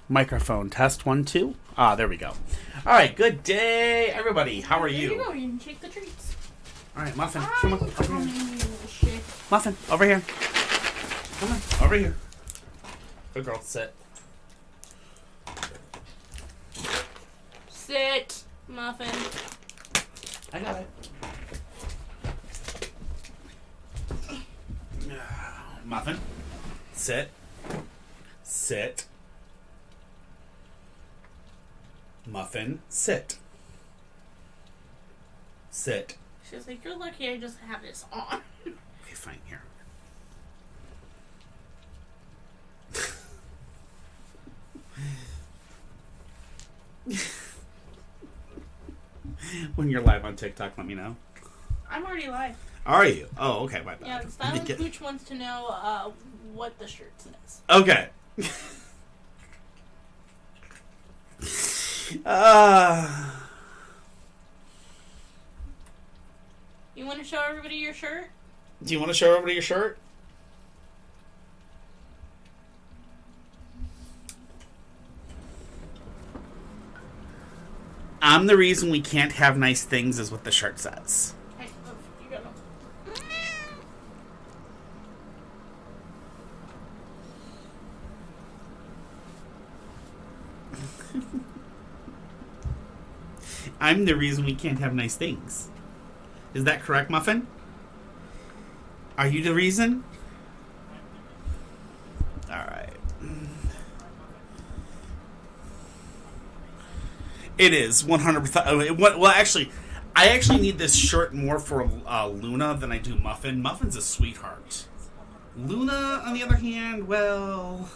Microphone test 1 2. Ah, there we go. All right, good day, everybody. How are you? There you go. You can shake the treats. All right, Muffin, come on over here. Shit. Muffin, over here. Come on, over here. Good girl, sit. Sit, Muffin. I got it. Muffin, sit. Sit. Muffin, sit. Sit. She was like, "You're lucky I just have this on." Okay, fine, here. When you're live on TikTok, let me know. I'm already live. Are you? Oh, okay, my bad. Yeah, the Styling Pooch wants to know what the shirt says. Okay. You want to show everybody your shirt? Do you want to show everybody your shirt? I'm the reason we can't have nice things is what the shirt says. Hey, look, you got them. I'm the reason we can't have nice things. Is that correct, Muffin? Are you the reason? Alright. It is 100%. Well, actually, I actually need this shirt more for Luna than I do Muffin. Muffin's a sweetheart. Luna, on the other hand, well...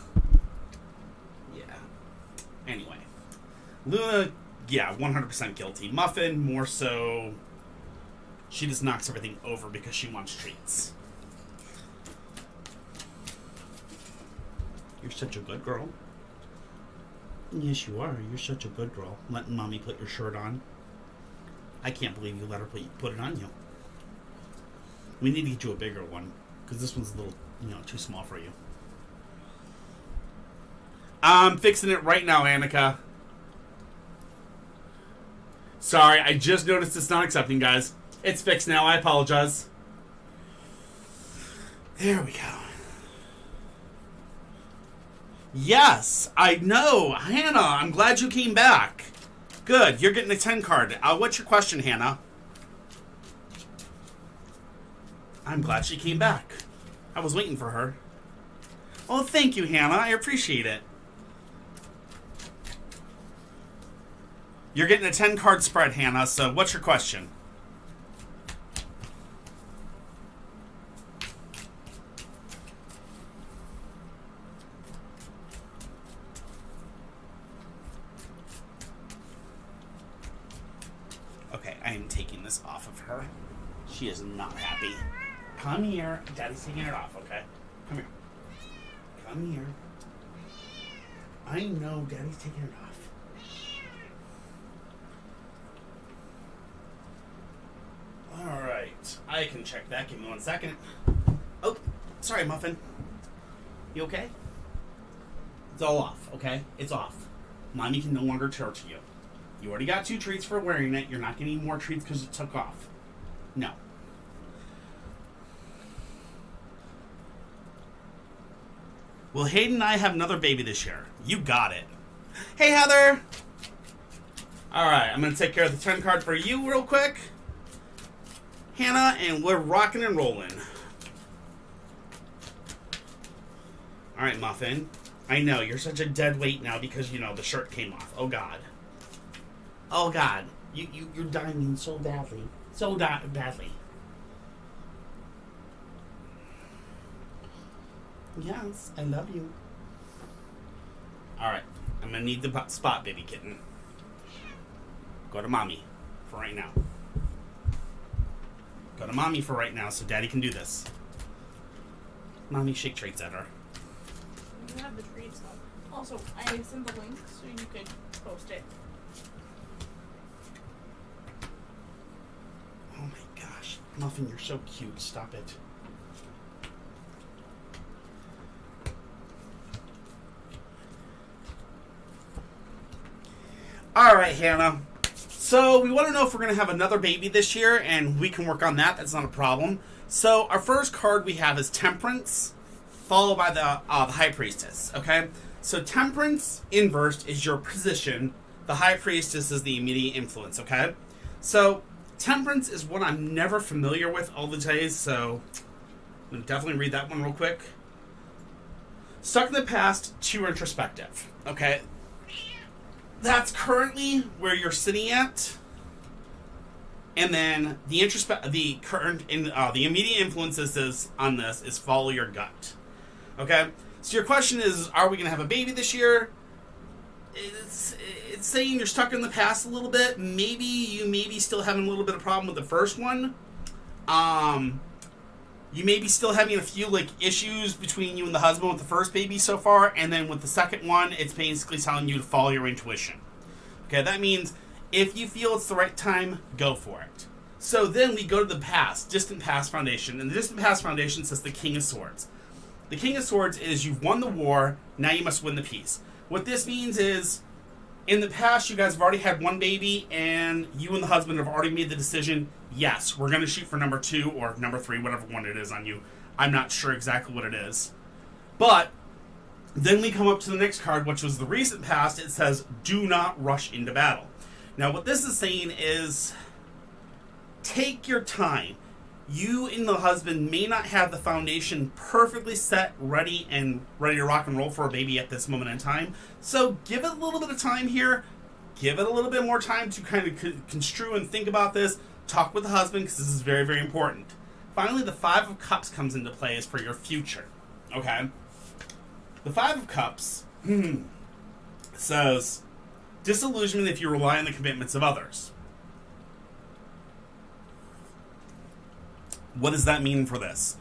yeah. Anyway. Luna, yeah, 100% guilty. Muffin, more so... she just knocks everything over because she wants treats. You're such a good girl. Yes, you are. You're such a good girl. Letting mommy put your shirt on. I can't believe you let her put it on you. We need to get you a bigger one because this one's a little, too small for you. I'm fixing it right now, Annika. Sorry, I just noticed it's not accepting, guys. It's fixed now. I apologize. There we go. Yes, I know. Hannah, I'm glad you came back. Good. You're getting a 10 card. What's your question, Hannah? I'm glad she came back. I was waiting for her. Oh, thank you, Hannah. I appreciate it. You're getting a 10 card spread, Hannah, so what's your question? Okay, I am taking this off of her. She is not happy. Come here. Daddy's taking it off, okay? Come here. Come here. I know Daddy's taking it off. Alright. I can check that. Give me 1 second. Oh, sorry, Muffin. You okay? It's all off, okay? It's off. Mommy can no longer torture you. You already got 2 treats for wearing it. You're not getting more treats because it took off. No. Will Hayden and I have another baby this year? You got it. Hey, Heather! Alright, I'm going to take care of the 10 card for you real quick. Hannah, and we're rocking and rolling. Alright, Muffin. I know, you're such a dead weight now because, the shirt came off. Oh, God. Oh, God. You're dying so badly. So badly. Yes, I love you. Alright, I'm gonna need the spot, baby kitten. Go to mommy for right now. Go to mommy for right now so daddy can do this. Mommy, shake treats at her. You have the treats though. Also, I sent the link so you could post it. Oh my gosh. Muffin, you're so cute. Stop it. All right, Hannah. So we want to know if we're going to have another baby this year, and we can work on that. That's not a problem. So our first card we have is Temperance, followed by the High Priestess. Okay. So Temperance inversed is your position. The High Priestess is the immediate influence. Okay. So Temperance is one I'm never familiar with all the days. So I'm going to definitely read that one real quick. Stuck in the past, too introspective. Okay. That's currently where you're sitting at, and then the immediate influences on this is follow your gut. Okay, so your question is, are we going to have a baby this year? It's saying you're stuck in the past a little bit. Maybe you may be still having a little bit of problem with the first one. You may be still having a few issues between you and the husband with the first baby so far, and then with the second one, it's basically telling you to follow your intuition. Okay, that means if you feel it's the right time, go for it. So then we go to the past, distant past foundation, and the distant past foundation says the King of Swords. The King of Swords is you've won the war, now you must win the peace. What this means is, in the past, you guys have already had one baby, and you and the husband have already made the decision, yes, we're going to shoot for number 2 or number 3, whatever one it is on you. I'm not sure exactly what it is. But then we come up to the next card, which was the recent past. It says, do not rush into battle. Now, what this is saying is, take your time. You and the husband may not have the foundation perfectly set, ready to rock and roll for a baby at this moment in time. So give it a little bit of time here. Give it a little bit more time to kind of construe and think about this. Talk with the husband, because this is very, very important. Finally, the Five of Cups comes into play as for your future. Okay? The Five of Cups says, disillusionment if you rely on the commitments of others. What does that mean for this?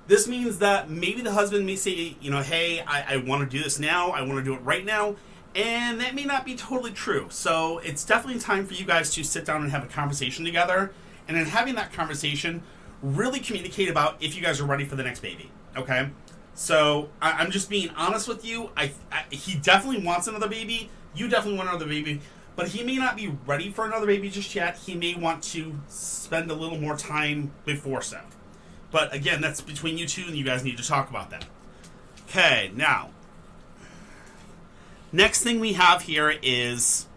This means that maybe the husband may say, hey, I want to do this now. I want to do it right now. And that may not be totally true. So it's definitely time for you guys to sit down and have a conversation together. And in having that conversation, really communicate about if you guys are ready for the next baby. Okay? So I'm just being honest with you. He definitely wants another baby. You definitely want another baby. But he may not be ready for another baby just yet. He may want to spend a little more time before so. But again, that's between you two, and you guys need to talk about that. Okay, now. Next thing we have here is,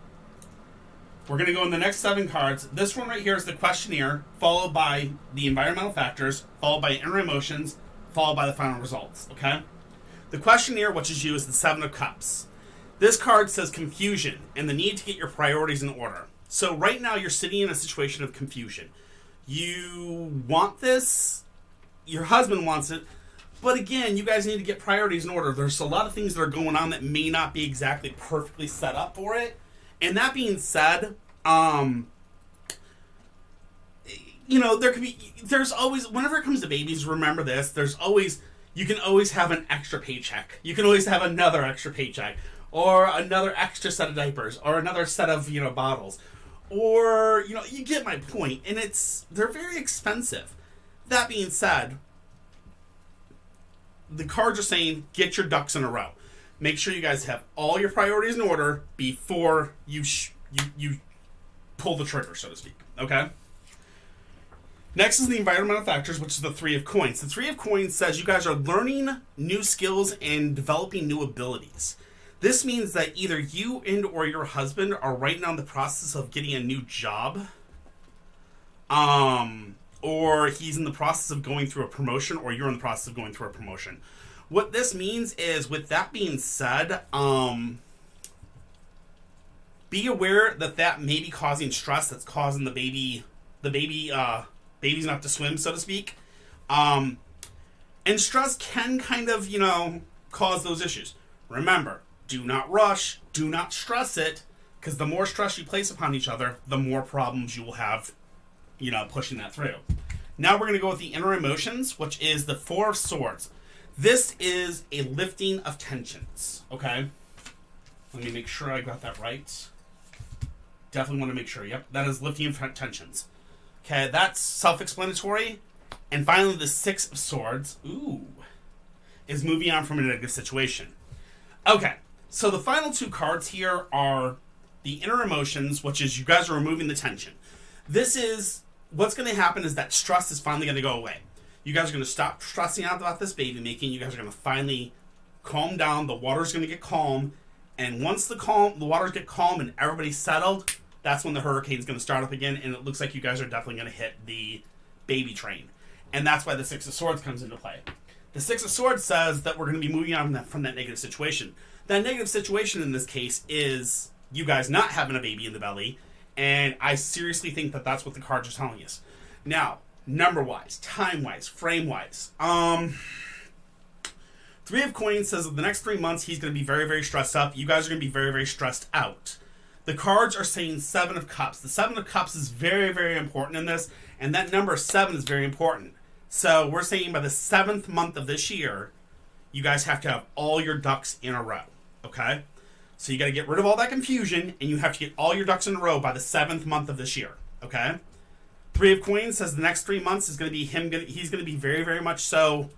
we're going to go in the next 7 cards. This one right here is the questionnaire, followed by the environmental factors, followed by inner emotions, followed by the final results. Okay? The questionnaire, which is you, is the 7 of Cups. This card says confusion and the need to get your priorities in order. So right now you're sitting in a situation of confusion. You want this, your husband wants it, but again, you guys need to get priorities in order. There's a lot of things that are going on that may not be exactly perfectly set up for it. And that being said, there's always, whenever it comes to babies, remember this, you can always have an extra paycheck. You can always have another extra paycheck. Or another extra set of diapers, or another set of, bottles. Or, you get my point. And they're very expensive. That being said, the cards are saying, get your ducks in a row. Make sure you guys have all your priorities in order before you pull the trigger, so to speak. Okay? Next is the environmental factors, which is the 3 of Coins. The 3 of Coins says you guys are learning new skills and developing new abilities. This means that either you and or your husband are right now in the process of getting a new job, or he's in the process of going through a promotion, or you're in the process of going through a promotion. What this means is, with that being said, be aware that may be causing stress. That's causing the baby's not to swim, so to speak. And stress can kind of, cause those issues. Remember, do not rush, do not stress it, because the more stress you place upon each other, the more problems you will have, pushing that through. Now we're going to go with the inner emotions, which is the 4 of Swords. This is a lifting of tensions, okay? Let me make sure I got that right. Definitely want to make sure, yep, that is lifting of tensions. Okay, that's self-explanatory. And finally, the 6 of Swords, is moving on from a negative situation. Okay. So the final 2 cards here are the inner emotions, which is you guys are removing the tension. This is what's going to happen is that stress is finally going to go away. You guys are going to stop stressing out about this baby making. You guys are going to finally calm down. The water's going to get calm. And once the waters get calm and everybody's settled, that's when the hurricane's going to start up again. And it looks like you guys are definitely going to hit the baby train. And that's why the Six of Swords comes into play. The Six of Swords says that we're going to be moving on from that negative situation. That negative situation in this case is you guys not having a baby in the belly. And I seriously think that that's what the cards are telling us. Now, number-wise, time-wise, frame-wise. Three of Coins says that the next 3 months he's going to be very, very stressed up. You guys are going to be very, very stressed out. The cards are saying Seven of Cups. The Seven of Cups is very, very important in this. And that number 7 is very important. So we're saying by the 7th month of this year, you guys have to have all your ducks in a row. Okay? So you got to get rid of all that confusion, and you have to get all your ducks in a row by the 7th month of this year. Okay? Three of Coins says the next 3 months is going to be him. He's going to be very, very much so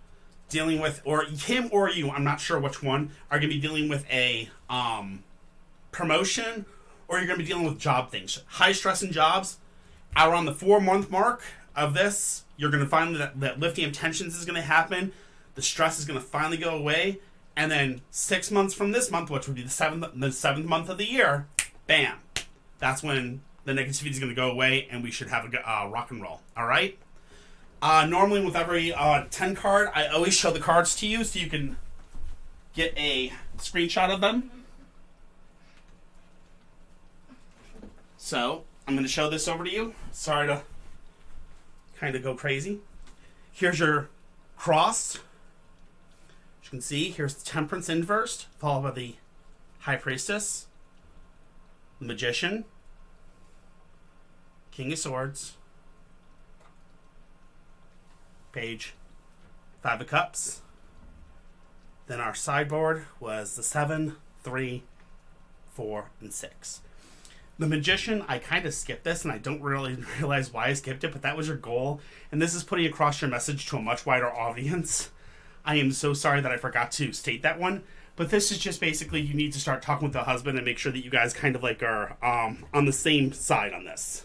dealing with, or him or you, I'm not sure which one, are going to be dealing with a promotion, or you're going to be dealing with job things. High stress in jobs. Around the 4-month mark of this, you're going to find that lifting of tensions is going to happen. The stress is going to finally go away. And then 6 months from this month, which would be the seventh month of the year, bam. That's when the negativity is going to go away, and we should have a rock and roll. All right? Normally, with every 10 card, I always show the cards to you so you can get a screenshot of them. So, I'm going to show this over to you. Sorry to kind of go crazy. Here's your cross. As you can see, here's the Temperance inverse, followed by the High Priestess, the Magician, King of Swords, Page, 5 of Cups. Then our sideboard was the 7, 3, 4, and 6. The Magician, I kind of skipped this, and I don't really realize why I skipped it, but that was your goal. And this is putting across your message to a much wider audience. I am so sorry that I forgot to state that one. But this is just basically you need to start talking with the husband and make sure that you guys kind of like are on the same side on this.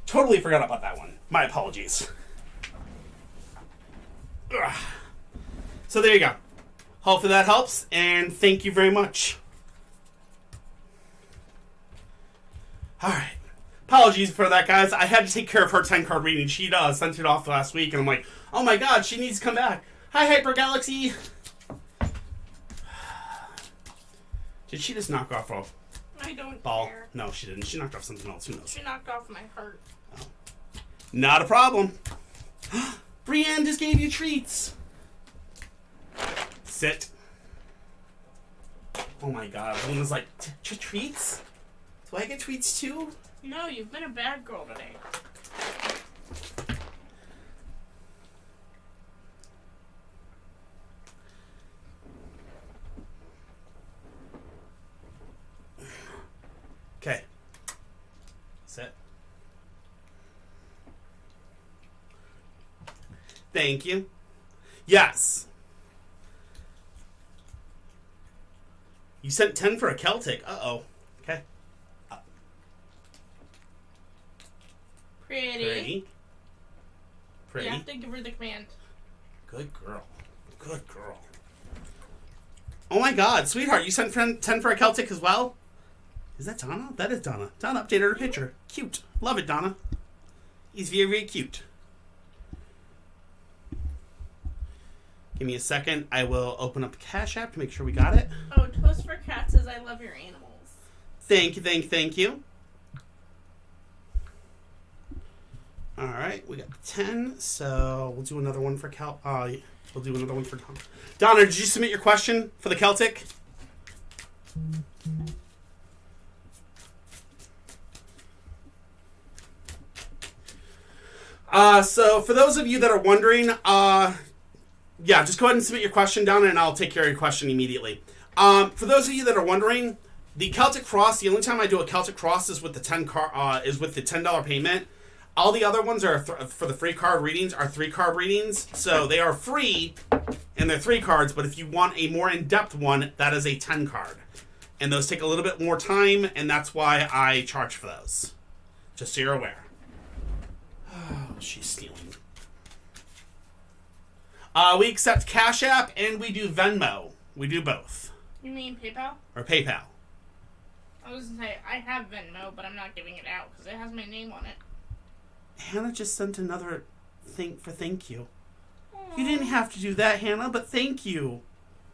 Totally forgot about that one. My apologies. Ugh. So there you go. Hopefully that helps, and thank you very much. Alright. Apologies for that, guys. I had to take care of her 10-card reading. She sent it off last week, and I'm like, oh my god, she needs to come back. Hi, Hyper Galaxy. Did she just knock off a I don't ball? care. No, she didn't. She knocked off something else. Who knows? She knocked off my heart. Oh. Not a problem. Brienne just gave you treats. Sit. Oh my god. Luna's like, treats? Do I get treats too? No, you've been a bad girl today. Okay. Sit. Thank you. Yes. You sent 10 for a Celtic. Uh-oh. Okay. Pretty. Pretty. You have to give her the command. Good girl. Good girl. Oh my god, sweetheart, you sent 10 for a Celtic as well? Is that Donna? That is Donna. Donna updated her picture. Cute. Love it, Donna. He's very, very cute. Give me a second. I will open up the Cash App to make sure we got it. Oh, Toast for Cat says I love your animals. Thank you, thank you. Alright, we got 10, so we'll do another one for we'll do another one for Donna. Donna, did you submit your question for the Celtic? So for those of you that are wondering, yeah, just go ahead and submit your question down, and I'll take care of your question immediately. For those of you that are wondering, the Celtic Cross, the only time I do a Celtic Cross is with the $10 payment. All the other ones are for the free card readings are 3-card readings, so they are free, And they're 3 cards, but if you want a more in-depth one, that is a 10 card. And those take a little bit more time, and that's why I charge for those. Just so you're aware. Oh, she's stealing. We accept Cash App, and we do Venmo. We do both. You mean PayPal? Or PayPal. I was gonna say, I have Venmo, but I'm not giving it out because it has my name on it. Hannah just sent another thing for thank you. You didn't have to do that, Hannah, but thank you.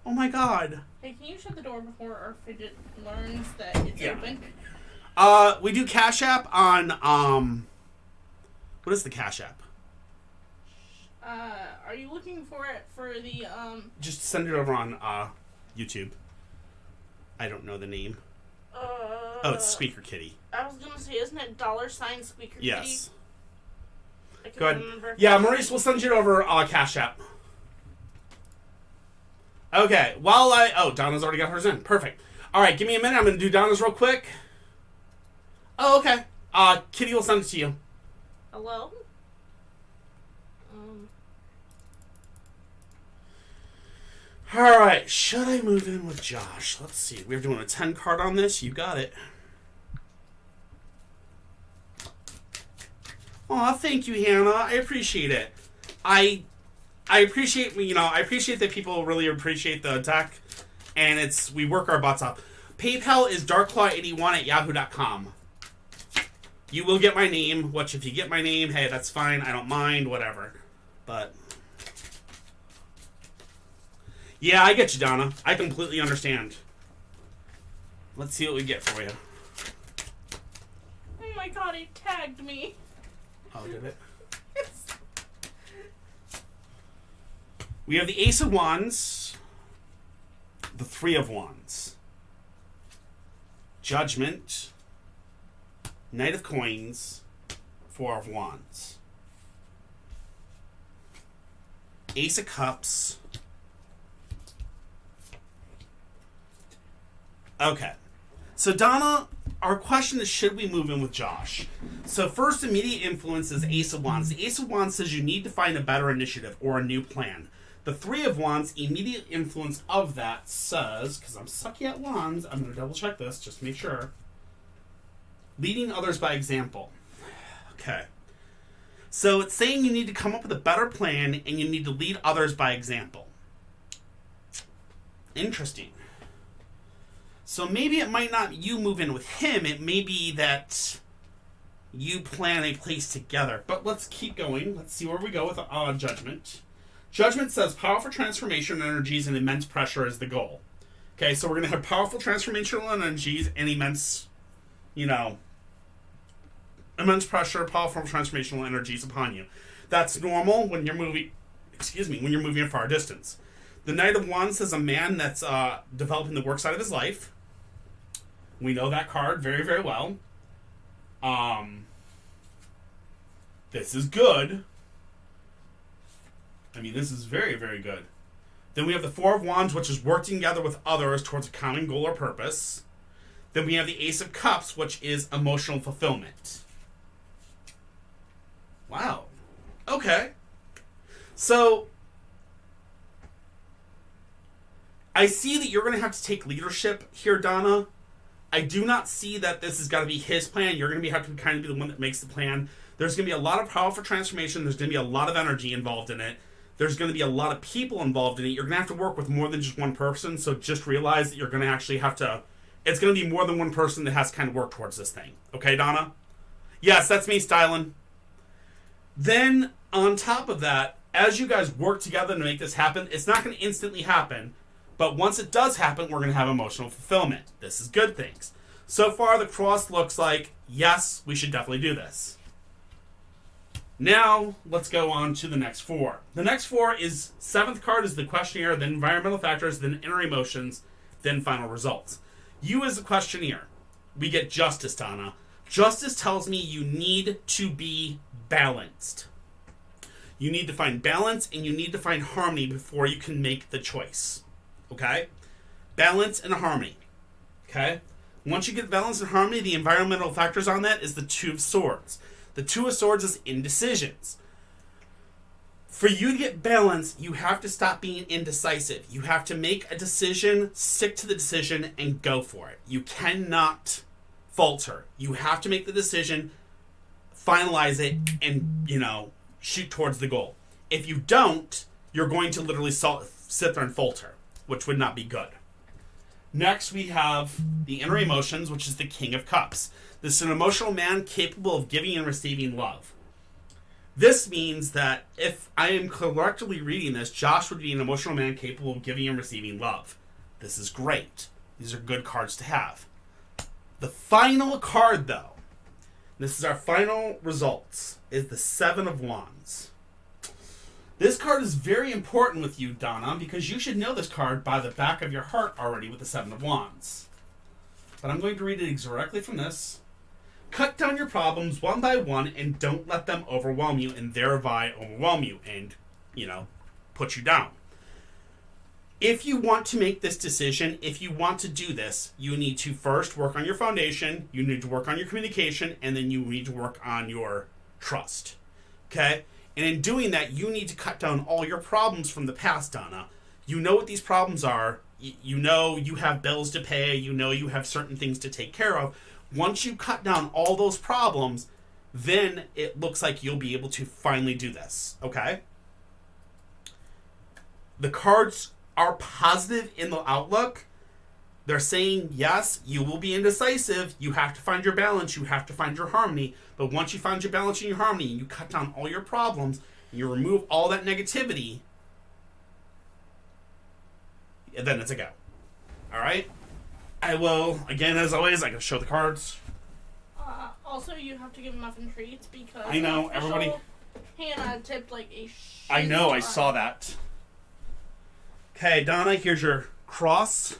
Oh my god. Hey, can you shut the door before our fidget learns that it's open? We do Cash App on, what is the Cash App? Are you looking for it for the, Just send it over on, YouTube. I don't know the name. Oh, it's Squeaker Kitty. I was gonna say, isn't it $sign Squeaker Kitty? Yes. I can't Go ahead. remember. Yeah, Maurice, we'll send you over Cash App. Okay, Donna's already got hers in. Perfect. All right, give me a minute. I'm going to do Donna's real quick. Oh, okay. Kitty will send it to you. Hello? All right, should I move in with Josh? Let's see. We're doing a 10 card on this. You got it. Aw, thank you, Hannah. I appreciate it. I appreciate, I appreciate that people really appreciate the deck, and we work our butts off. PayPal is darklaw81@yahoo.com. You will get my name, which if you get my name, hey, that's fine. I don't mind, whatever. But, yeah, I get you, Donna. I completely understand. Let's see what we get for you. Oh my god, it tagged me. Oh, did it? We have the Ace of Wands, the 3 of Wands, Judgment, Knight of Coins, 4 of Wands, Ace of Cups. Okay. So, Donna, our question is, should we move in with Josh? So, first immediate influence is Ace of Wands. The Ace of Wands says you need to find a better initiative or a new plan. The 3 of Wands, immediate influence of that says, because I'm sucky at wands, I'm going to double check this just to make sure. Leading others by example. Okay. So it's saying you need to come up with a better plan and you need to lead others by example. Interesting. So maybe it might not you move in with him, it may be that you plan a place together. But let's keep going. Let's see where we go with Judgment. Judgment says powerful transformation energies and immense pressure is the goal. Okay, so we're going to have powerful transformational energies and immense pressure, powerful transformational energies upon you. That's normal when you're moving, when you're moving a far distance. The Knight of Wands says a man that's developing the work side of his life. We know that card very, very well. This is good. This is very, very good. Then we have the 4 of Wands, which is working together with others towards a common goal or purpose. Then we have the Ace of Cups, which is emotional fulfillment. Wow. Okay. So, I see that you're going to have to take leadership here, Donna. I do not see that this has got to be his plan. You're going to have to kind of be the one that makes the plan. There's going to be a lot of powerful transformation. There's going to be a lot of energy involved in it. There's going to be a lot of people involved in it. You're going to have to work with more than just one person, so just realize that you're going to actually have to... It's going to be more than one person that has to kind of work towards this thing. Okay, Donna? Yes, that's me, Stylin. Then, on top of that, as you guys work together to make this happen, it's not going to instantly happen, but once it does happen, we're going to have emotional fulfillment. This is good things. So far, the cross looks like, yes, we should definitely do this. Now, let's go on to the next 4. The next 4 is, 7th card is the questionnaire, then environmental factors, then inner emotions, then final results. You as a questionnaire, we get justice, Donna. Justice tells me you need to be balanced. You need to find balance and you need to find harmony before you can make the choice. Okay? Balance and harmony. Okay? Once you get balance and harmony, the environmental factors on that is the 2 of Swords. The 2 of Swords is indecisions. For you to get balance, you have to stop being indecisive. You have to make a decision, stick to the decision, and go for it. You cannot falter. You have to make the decision, finalize it, and, shoot towards the goal. If you don't, you're going to literally sit there and falter, which would not be good. Next, we have the inner emotions, which is the King of Cups. This is an emotional man capable of giving and receiving love. This means that if I am correctly reading this, Josh would be an emotional man capable of giving and receiving love. This is great. These are good cards to have. The final card, though, this is our final results, is the Seven of Wands. This card is very important with you, Donna, because you should know this card by the back of your heart already with the Seven of Wands. But I'm going to read it directly from this. Cut down your problems one by one and don't let them overwhelm you and thereby overwhelm you and, put you down. If you want to make this decision, if you want to do this, you need to first work on your foundation, you need to work on your communication, and then you need to work on your trust. Okay? And in doing that, you need to cut down all your problems from the past, Donna. You know what these problems are. You know you have bills to pay. You know you have certain things to take care of. Once you cut down all those problems, then it looks like you'll be able to finally do this. Okay? The cards are positive in the outlook. They're saying, yes, you will be indecisive. You have to find your balance. You have to find your harmony. But once you find your balance and your harmony, and you cut down all your problems, and you remove all that negativity, then it's a go. All right? I will, again, as always, I can show the cards. Also, you have to give Muffin treats because I know, everybody. Hannah tipped like a I know, I saw that. Okay, Donna, here's your cross.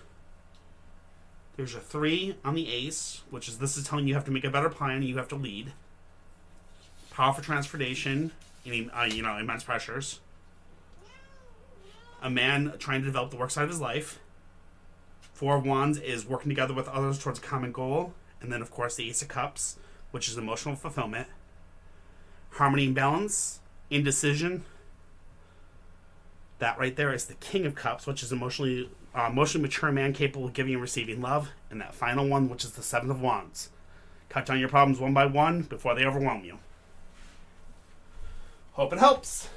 There's your 3 on the ace, which is this is telling you have to make a better plan and you have to lead. Powerful transformation, immense pressures. A man trying to develop the work side of his life. 4 of Wands is working together with others towards a common goal. And then, of course, the Ace of Cups, which is emotional fulfillment. Harmony and balance, indecision. That right there is the King of Cups, which is emotionally mature man capable of giving and receiving love. And that final one, which is the Seven of Wands. Cut down your problems one by one before they overwhelm you. Hope it helps.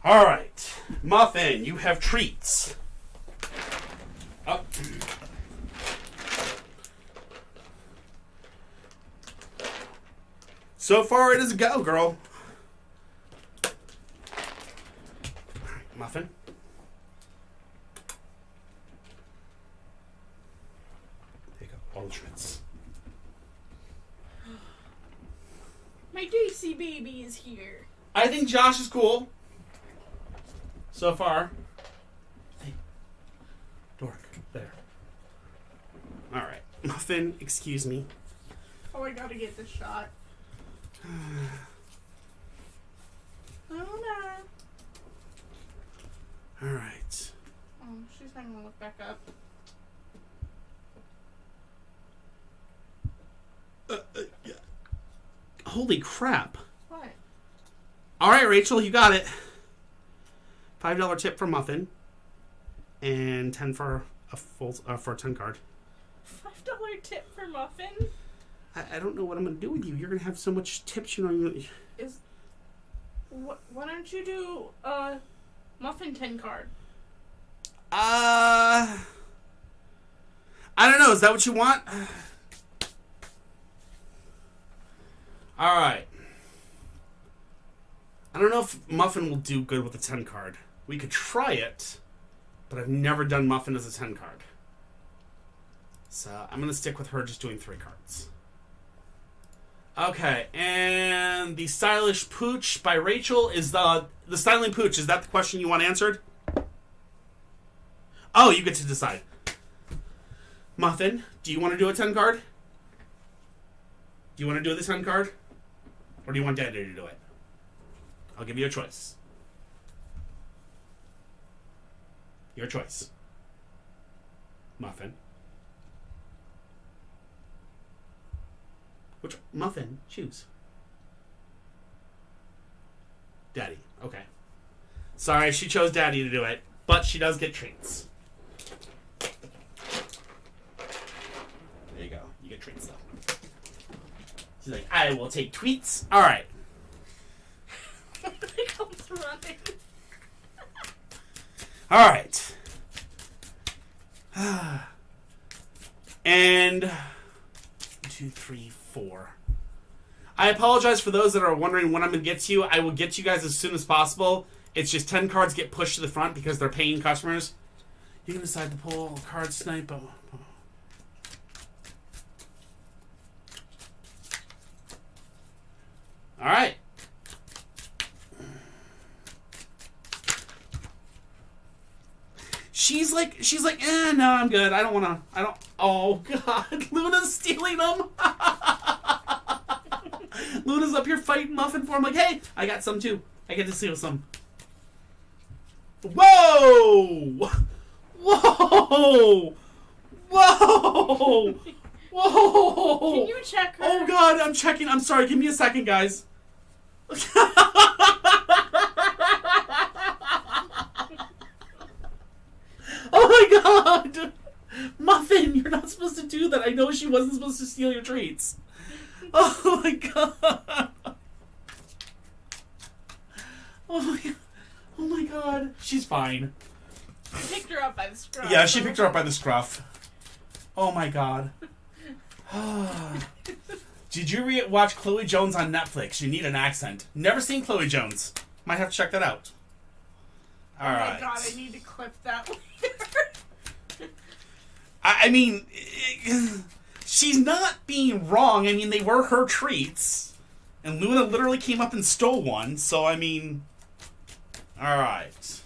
All right. Muffin, you have treats. Oh. So far, it is a go, girl. All right, Muffin. Take up all the treats. My Daisy baby is here. I think Josh is cool. So far. Hey. Dork. There. Alright. Muffin, excuse me. Oh, I gotta get this shot. Oh, no. Alright. Oh, she's not gonna look back up. Yeah. Holy crap. What? Alright, Rachel, you got it. $5 tip for Muffin. And 10 for a for a 10 card. $5 tip for Muffin? I don't know what I'm going to do with you. You're going to have so much tips, Why don't you do a Muffin 10 card? I don't know. Is that what you want? All right. I don't know if Muffin will do good with a 10 card. We could try it, but I've never done Muffin as a 10 card. So I'm going to stick with her just doing 3 cards. Okay, and the Stylish Pooch by Rachel is the Styling Pooch. Is that the question you want answered? Oh, you get to decide. Muffin, do you want to do a 10 card? Do you want to do the 10 card? Or do you want Daddy to do it? I'll give you a choice. Your choice. Muffin. Which Muffin? Choose. Okay. Sorry, she chose Daddy to do it, but she does get treats. There you go. You get treats, though. She's like, I will take tweets. All right. He comes running. All right. And 1, 2, 3, 4. I apologize for those that are wondering when I'm going to get to you. I will get to you guys as soon as possible. It's just 10 cards get pushed to the front because they're paying customers. You can decide to pull a card snipe. All right. She's like, no, I'm good. I don't. Oh, God. Luna's stealing them. Luna's up here fighting Muffin for him. Like, hey, I got some too. I get to steal some. Whoa! Whoa! Whoa! Whoa! Can you check her? Oh, God, I'm checking. I'm sorry. Give me a second, guys. Oh my God! Muffin, you're not supposed to do that. I know she wasn't supposed to steal your treats. Oh my God! Oh my God! Oh my God! She's fine. You picked her up by the scruff. Yeah, she picked her up by the scruff. Oh my God! Did you watch Chloe Jones on Netflix? You need an accent. Never seen Chloe Jones. Might have to check that out. All right. Oh my God! I need to clip that later. I mean, she's not being wrong. I mean, they were her treats. And Luna literally came up and stole one. So, I mean... Alright.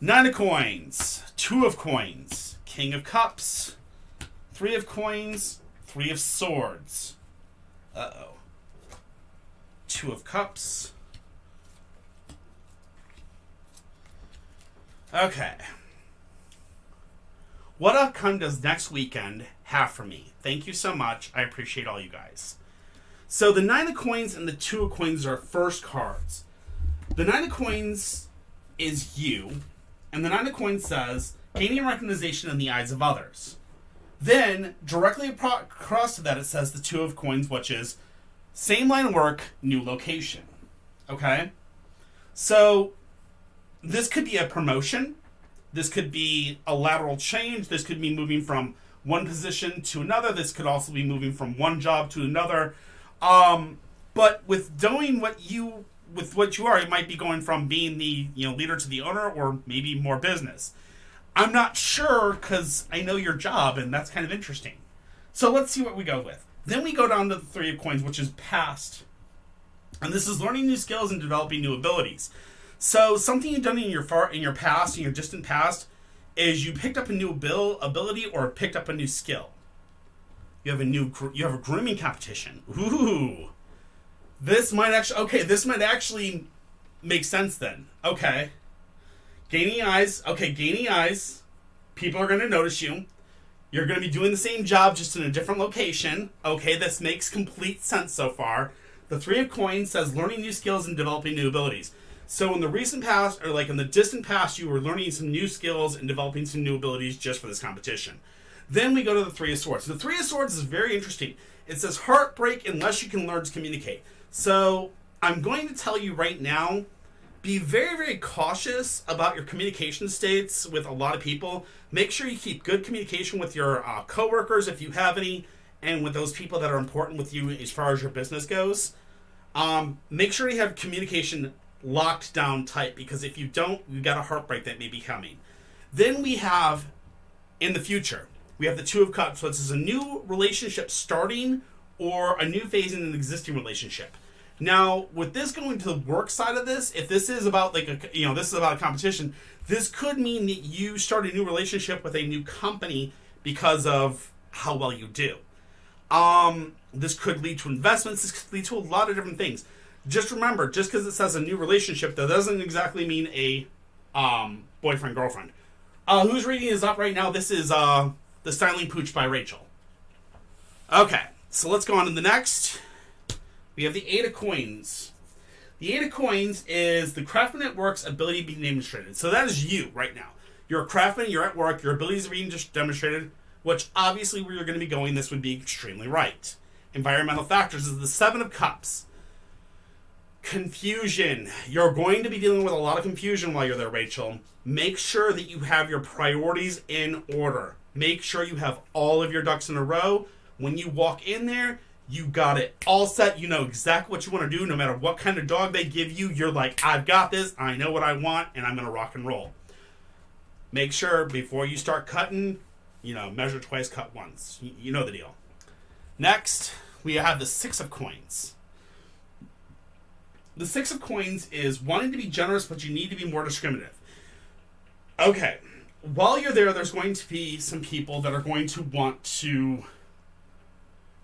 9 of coins. 2 of coins. King of cups. 3 of coins. 3 of swords. Uh-oh. 2 of cups. Okay. What outcome does next weekend have for me? Thank you so much. I appreciate all you guys. So the 9 of coins and the 2 of coins are first cards. The 9 of coins is you, and the 9 of coins says, gaining recognition in the eyes of others. Then, directly across to that, it says the 2 of coins, which is same line of work, new location. Okay? So, this could be a promotion. This could be a lateral change. This could be moving from one position to another. This could also be moving from one job to another. But with doing what you are, it might be going from being the leader to the owner, or maybe more business. I'm not sure because I know your job, and that's kind of interesting. So let's see what we go with. Then we go down to the 3 of coins, which is past, and this is learning new skills and developing new abilities. So something you've done in your past, in your distant past, is you picked up a new ability or picked up a new skill. You have a grooming competition. Ooh, this might actually make sense then. Okay, gaining eyes. Okay, gaining eyes. People are going to notice you. You're going to be doing the same job, just in a different location. Okay, this makes complete sense so far. The 3 of coins says learning new skills and developing new abilities. So in the recent past, or like in the distant past, you were learning some new skills and developing some new abilities just for this competition. Then we go to the 3 of swords. The 3 of swords is very interesting. It says heartbreak unless you can learn to communicate. So I'm going to tell you right now, be very, very cautious about your communication states with a lot of people. Make sure you keep good communication with your coworkers, if you have any, and with those people that are important with you as far as your business goes. Make sure you have communication locked down tight, because if you don't, you've got a heartbreak that may be coming. Then we have, in the future, we have the 2 of cups. So this is a new relationship starting or a new phase in an existing relationship. Now, with this going to the work side of this, if this is about this is about a competition, this could mean that you start a new relationship with a new company because of how well you do. This could lead to investments. This could lead to a lot of different things. Just remember, just because it says a new relationship, that doesn't exactly mean a boyfriend-girlfriend. Whose reading is up right now? This is The Styling Pooch by Rachel. Okay, so let's go on to the next. We have the 8 of coins. The 8 of coins is the craftsman at work's ability being demonstrated. So that is you right now. You're a craftsman, you're at work, your abilities are being demonstrated, which obviously where you're going to be going, this would be extremely right. Environmental factors is the 7 of cups. Confusion. You're going to be dealing with a lot of confusion while you're there, Rachel. Make sure that you have your priorities in order. Make sure you have all of your ducks in a row. When you walk in there, you got it all set. You know exactly what you want to do. No matter what kind of dog they give you, you're like, I've got this. I know what I want, and I'm going to rock and roll. Make sure before you start cutting, measure twice, cut once. You know the deal. Next, we have the 6 of coins. The 6 of coins is wanting to be generous, but you need to be more discriminative. Okay. While you're there, there's going to be some people that are going to want to...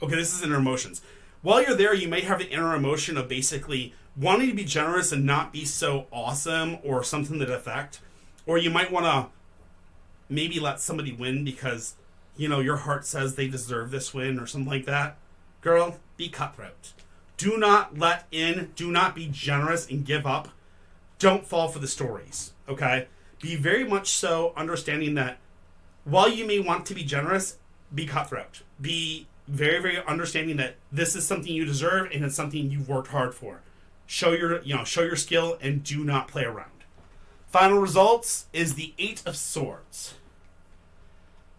Okay, this is inner emotions. While you're there, you may have the inner emotion of basically wanting to be generous and not be so awesome or something to that effect. Or you might want to maybe let somebody win because, your heart says they deserve this win or something like that. Girl, be cutthroat. Do not let in. Do not be generous and give up. Don't fall for the stories, okay? Be very much so understanding that while you may want to be generous, be cutthroat. Be very, very understanding that this is something you deserve and it's something you've worked hard for. Show your skill and do not play around. Final results is the 8 of swords.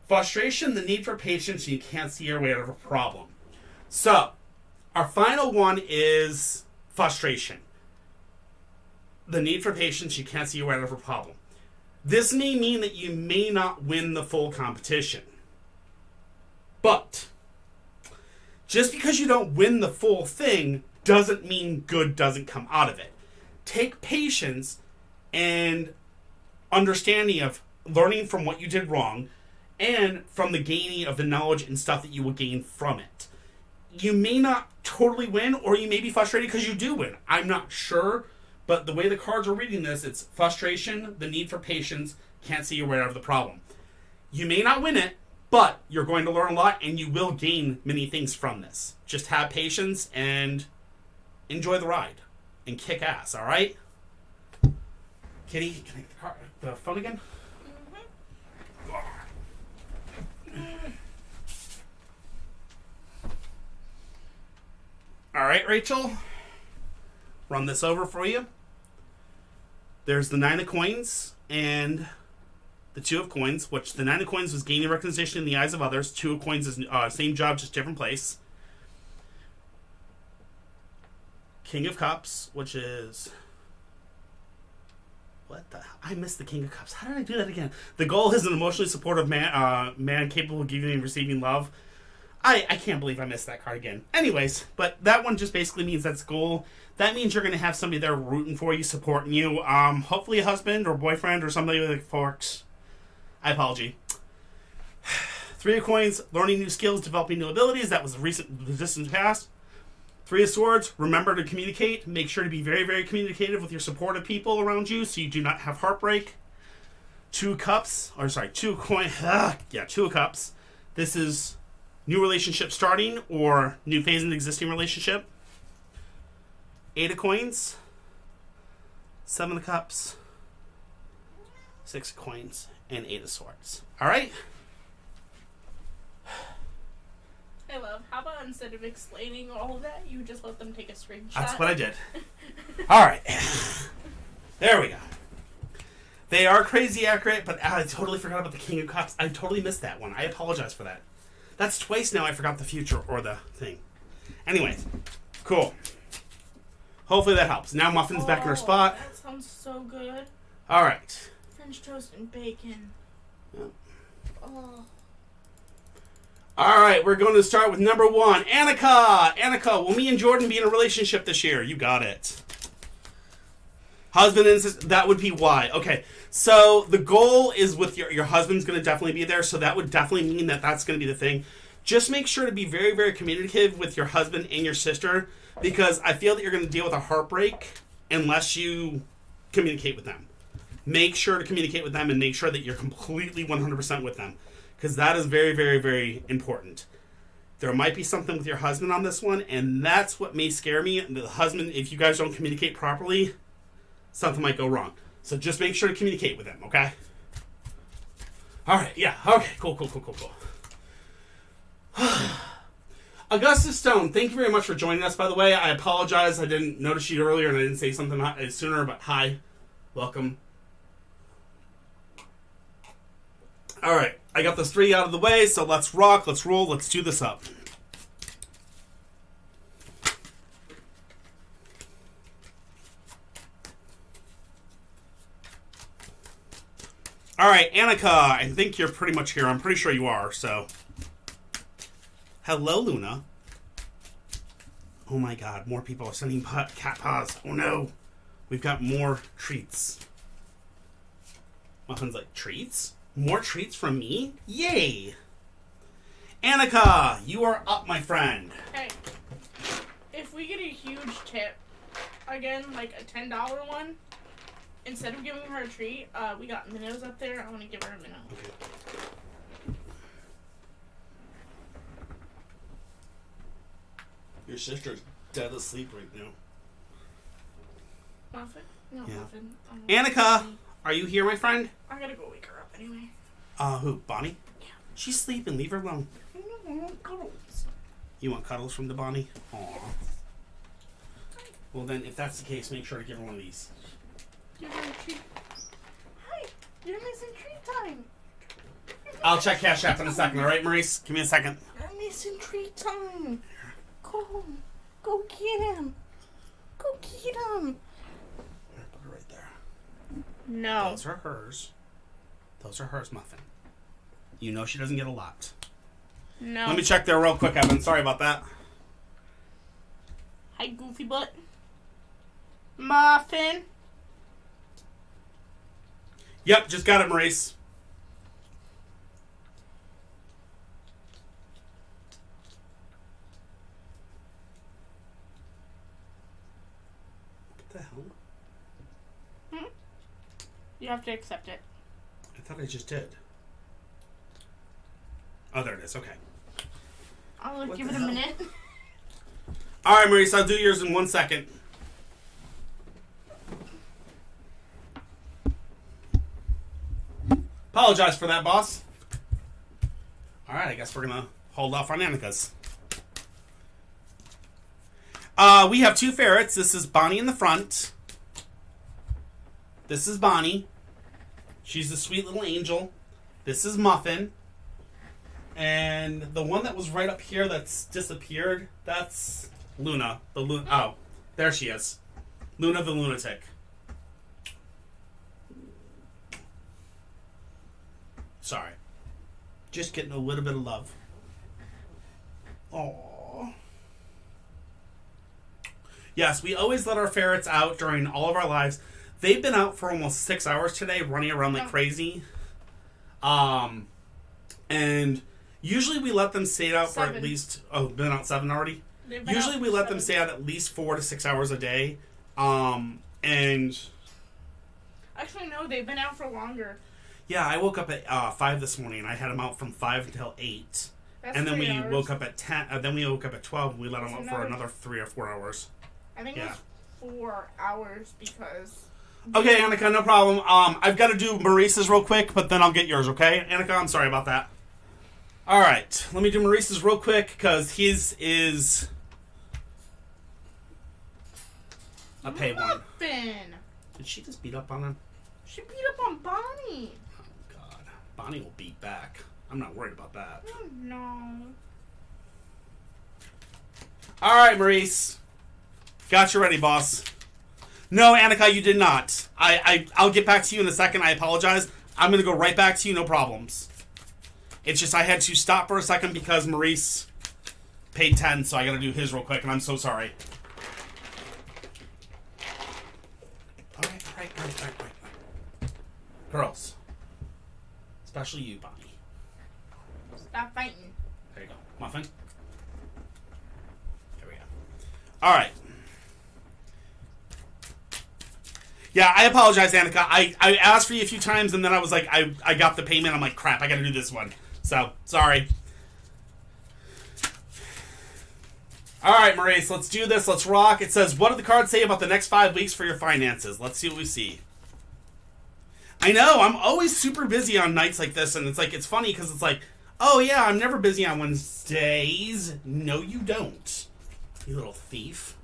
Frustration, the need for patience, and you can't see your way out of a problem. So, our final one is frustration. The need for patience, you can't see your way out of a problem. This may mean that you may not win the full competition. But just because you don't win the full thing doesn't mean good doesn't come out of it. Take patience and understanding of learning from what you did wrong and from the gaining of the knowledge and stuff that you will gain from it. You may not totally win, or you may be frustrated because you do win. I'm not sure, but the way the cards are reading this, it's frustration, the need for patience, can't see your way out of the problem. You may not win it, but you're going to learn a lot, and you will gain many things from this. Just have patience and enjoy the ride and kick ass, all right? Kitty, can I get the phone again? All right, Rachel. Run this over for you. There's the 9 of coins and the 2 of coins, which the 9 of coins was gaining recognition in the eyes of others. 2 of coins is same job, just different place. King of Cups, which is... What the hell? I missed the King of Cups. How did I do that again? The goal is an emotionally supportive man capable of giving and receiving love. I can't believe I missed that card again. Anyways, but that one just basically means that's goal. That means you're going to have somebody there rooting for you, supporting you. Hopefully a husband or boyfriend or somebody with forks. I apologize. 3 of coins, learning new skills, developing new abilities. That was the distant past. 3 of swords, remember to communicate. Make sure to be very, very communicative with your supportive people around you so you do not have heartbreak. 2 of cups, 2 of coins. 2 of cups. This is new relationship starting or new phase in the existing relationship. 8 of coins. 7 of cups. 6 of coins. And 8 of swords. Alright? I love. How about instead of explaining all of that, you just let them take a screenshot? That's what I did. Alright. There we go. They are crazy accurate, but I totally forgot about the King of Cups. I totally missed that one. I apologize for that. That's twice now I forgot the future or the thing. Anyways, cool. Hopefully that helps. Now Muffin's back in her spot. That sounds so good. Alright. French toast and bacon. Yep. Oh. Alright, we're going to start with number 1. Annika! Annika, will me and Jordan be in a relationship this year? You got it. Husband and sister, that would be why. Okay, so the goal is with your husband's going to definitely be there, so that would definitely mean that that's going to be the thing. Just make sure to be very, very communicative with your husband and your sister, because I feel that you're going to deal with a heartbreak unless you communicate with them. Make sure to communicate with them and make sure that you're completely 100% with them, because that is very, very, very important. There might be something with your husband on this one, and that's what may scare me. The husband, if you guys don't communicate properly, something might go wrong. So just make sure to communicate with him, okay? All right, yeah, okay, cool. Augustus Stone, thank you very much for joining us, by the way. I apologize. I didn't notice you earlier, and I didn't say something sooner, but hi. Welcome. All right, I got those 3 out of the way, so let's rock, let's roll, let's do this up. All right, Annika, I think you're pretty much here. I'm pretty sure you are, so. Hello, Luna. Oh my god, more people are sending cat paws. Oh no. We've got more treats. Muffin's like, treats? More treats from me? Yay! Annika, you are up, my friend. Hey, if we get a huge tip, again, like a $10 one, instead of giving her a treat, we got minnows up there. I want to give her a minnow. Okay. Your sister's dead asleep right now. Muffin? No, Yeah. Muffin. Annika, are you here, my friend? I gotta go wake her up anyway. Who? Bonnie? Yeah. She's sleeping. Leave her alone. Cuddles. You want cuddles from the Bonnie? Aw. Well, then, if that's the case, make sure to give her one of these. Give her a treat. Hi, you're missing treat time. I'll check Cash App in a second, all right, Maurice? Give me a second. You're missing treat time. Go get him. Go get him. Put it right there. No. Those are hers. Those are hers, Muffin. You know she doesn't get a lot. No. Let me check there real quick, Evan. Sorry about that. Hi, Goofy Butt. Muffin. Yep, just got it, Maurice. What the hell? You have to accept it. I thought I just did. Oh, there it is. Okay. I'll What give the it a hell? minute. All right, Maurice, I'll do yours in 1 second. Apologize for that, boss. All right, I guess we're going to hold off on Annika's. We have 2 ferrets. This is Bonnie in the front. This is Bonnie. She's a sweet little angel. This is Muffin. And the one that was right up here that's disappeared, that's Luna. Oh, there she is. Luna the lunatic. Sorry. Just getting a little bit of love. Aww. Yes, we always let our ferrets out during all of our lives. They've been out for almost 6 hours today, running around like crazy. And usually we let them stay out for at least... Oh, been out 7 already? Usually we let them stay out at least 4 to 6 hours a day. And... Actually, no, they've been out for longer. Yeah, I woke up at 5 this morning. I had them out from 5 until 8. That's And then 3 we hours. woke up at 10. Then we woke up at 12. And we let them That's out for another 3 or 4 hours. I think Yeah. it was 4 hours because... Okay, Annika, no problem. I've got to do Maurice's real quick, but then I'll get yours, okay? Annika, I'm sorry about that. All right, let me do Maurice's real quick, because his is a pay one. Muffin. Did she just beat up on him? She beat up on Bonnie. Oh, God. Bonnie will beat back. I'm not worried about that. Oh, no. All right, Maurice. Got you ready, boss. No, Annika, you did not. I'll get back to you in a second. I apologize. I'm going to go right back to you, no problems. It's just I had to stop for a second because Maurice paid 10, so I got to do his real quick, and I'm so sorry. All right. Girls. Especially you, Bonnie. Stop fighting. There you go. Muffin. There we go. All right. Yeah, I apologize, Annika. I asked for you a few times, and then I was like, I got the payment. I'm like, crap, I got to do this one. So, sorry. All right, Maurice, let's do this. Let's rock. It says, what do the cards say about the next 5 weeks for your finances? Let's see what we see. I know, I'm always super busy on nights like this, and it's funny because it's like, oh yeah, I'm never busy on Wednesdays. No, you don't. You little thief.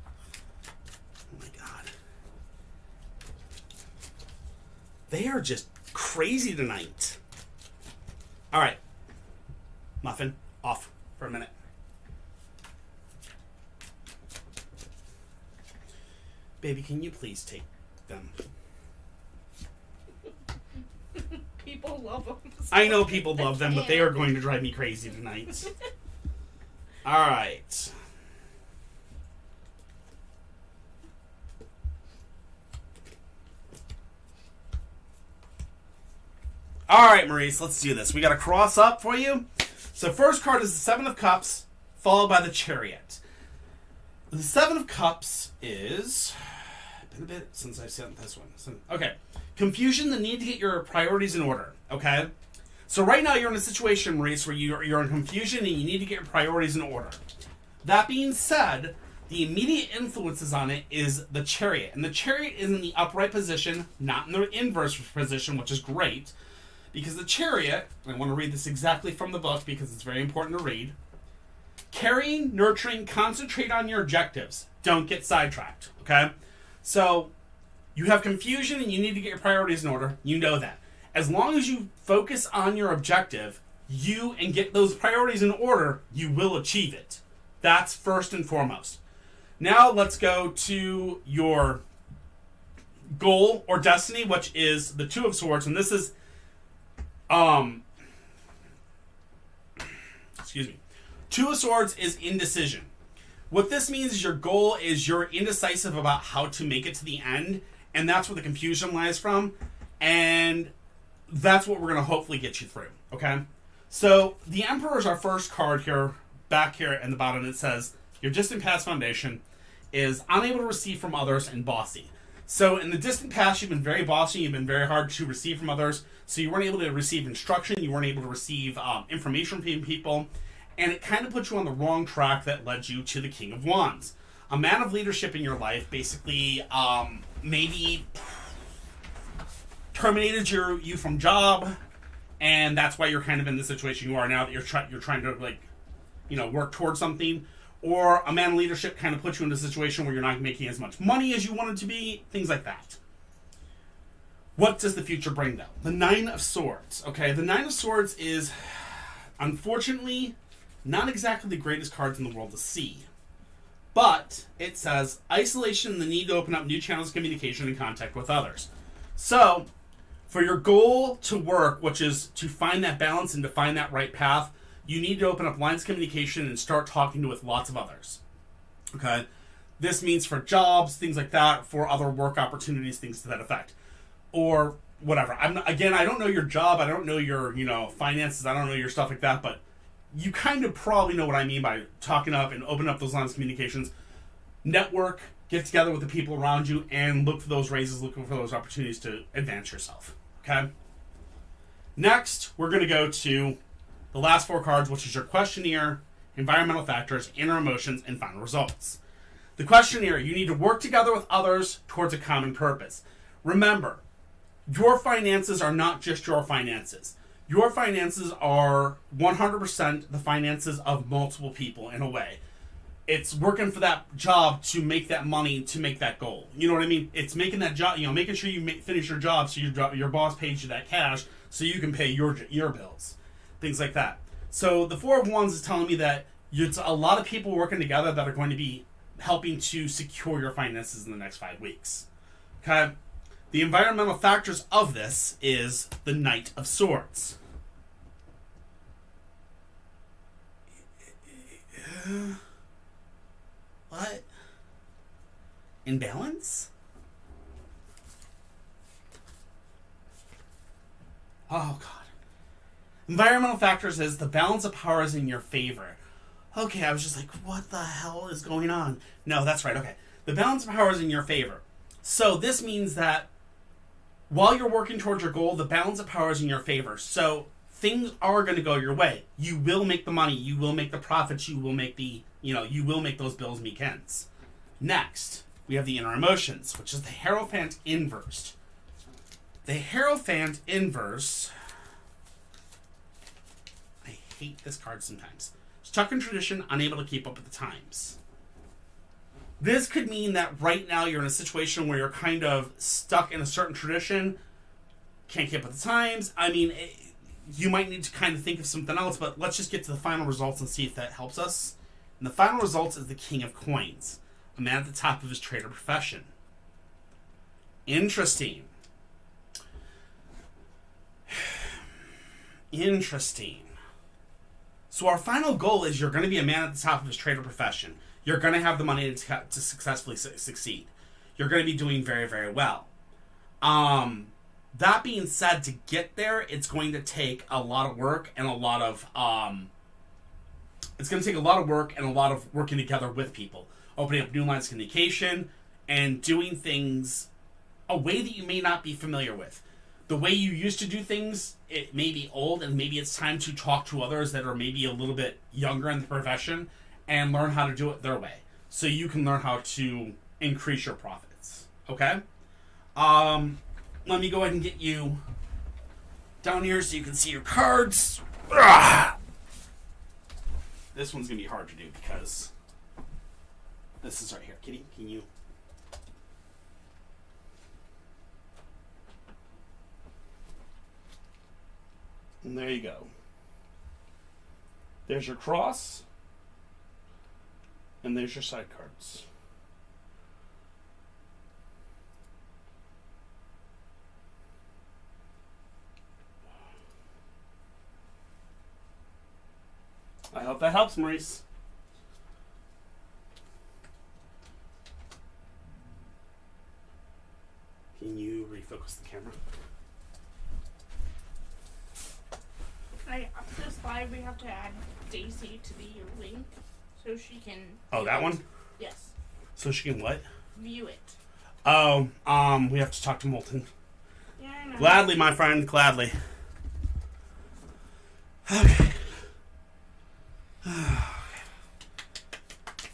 Oh my god. They are just crazy tonight. All right. Muffin, off for a minute. Baby, can you please take them? People love them. I know people love them, but they are going to drive me crazy tonight. All right. All right, Maurice, let's do this. We got a cross up for you. So first card is the Seven of Cups, followed by the Chariot. The Seven of Cups is... Been a bit since I've sent this one. Okay. Confusion, the need to get your priorities in order. Okay? So right now you're in a situation, Maurice, where you're in confusion and you need to get your priorities in order. That being said, the immediate influences on it is the Chariot. And the Chariot is in the upright position, not in the inverse position, which is great. Because the Chariot, I want to read this exactly from the book because it's very important to read. Carrying, nurturing, concentrate on your objectives. Don't get sidetracked, okay? So, you have confusion and you need to get your priorities in order. You know that. As long as you focus on your objective, and get those priorities in order, you will achieve it. That's first and foremost. Now, let's go to your goal or destiny, which is the Two of Swords. And this is... excuse me. Two of Swords is indecision. What this means is your goal is you're indecisive about how to make it to the end, and that's where the confusion lies from, and that's what we're going to hopefully get you through, okay? So, the Emperor is our first card here, back here in the bottom. It says, your distant past foundation is unable to receive from others and bossy. So, in the distant past, you've been very bossy, you've been very hard to receive from others, so you weren't able to receive instruction, you weren't able to receive information from people, and it kind of put you on the wrong track that led you to the King of Wands. A man of leadership in your life basically maybe terminated you from job, and that's why you're kind of in the situation you are now, that you're trying to work towards something. Or a man of leadership kind of puts you in a situation where you're not making as much money as you wanted to be, things like that. What does the future bring, though? The Nine of Swords. Okay, the Nine of Swords is, unfortunately, not exactly the greatest cards in the world to see. But it says isolation and the need to open up new channels of communication and contact with others. So, for your goal to work, which is to find that balance and to find that right path, you need to open up lines of communication and start talking with lots of others. Okay? This means for jobs, things like that, for other work opportunities, things to that effect. Or whatever. I don't know your job, I don't know your, finances, I don't know your stuff like that, but you kind of probably know what I mean by talking up and opening up those lines of communications. Network, get together with the people around you, and look for those raises, look for those opportunities to advance yourself. Okay? Next, we're going to go to the last four cards, which is your questionnaire, environmental factors, inner emotions, and final results. The questionnaire, you need to work together with others towards a common purpose. Remember, your finances are not just your finances. Your finances are 100% the finances of multiple people in a way. It's working for that job to make that money to make that goal. You know what I mean? It's making that job, making sure you finish your job so your boss pays you that cash so you can pay your bills. Things like that. So the Four of Wands is telling me that it's a lot of people working together that are going to be helping to secure your finances in the next 5 weeks. Okay? The environmental factors of this is the Knight of Swords. What? Imbalance? Oh, God. Environmental factors is the balance of power is in your favor. Okay, I was just like, what the hell is going on? No, that's right, okay. The balance of power is in your favor. So this means that while you're working towards your goal, the balance of power is in your favor. So things are going to go your way. You will make the money. You will make the profits. You will make you will make those bills meet ends. Next, we have the inner emotions, which is the Hierophant inverse. The Hierophant inverse, I hate this card sometimes. Stuck in tradition, unable to keep up with the times. This could mean that right now you're in a situation where you're kind of stuck in a certain tradition, can't keep up with the times. I mean, you might need to kind of think of something else, but let's just get to the final results and see if that helps us. And the final results is the King of Coins, a man at the top of his trader profession. Interesting. Interesting. So our final goal is you're going to be a man at the top of his trader profession. You're going to have the money to successfully succeed. You're going to be doing very, very well. That being said, to get there, it's going to take a lot of work and a lot of working together with people, opening up new lines of communication, and doing things a way that you may not be familiar with. The way you used to do things, it may be old, and maybe it's time to talk to others that are maybe a little bit younger in the profession and learn how to do it their way, so you can learn how to increase your profits. Okay? Let me go ahead and get you down here so you can see your cards. Ugh. This one's going to be hard to do because this is right here. Kitty, can you... And there you go. There's your cross. And there's your side cards. I hope that helps, Maurice. Can you refocus the camera? After this live, we have to add Daisy to the link so she can. Oh, that one? Yes. So she can what? View it. Oh, we have to talk to Moulton. Yeah, I know. Gladly, my friend, gladly. Okay.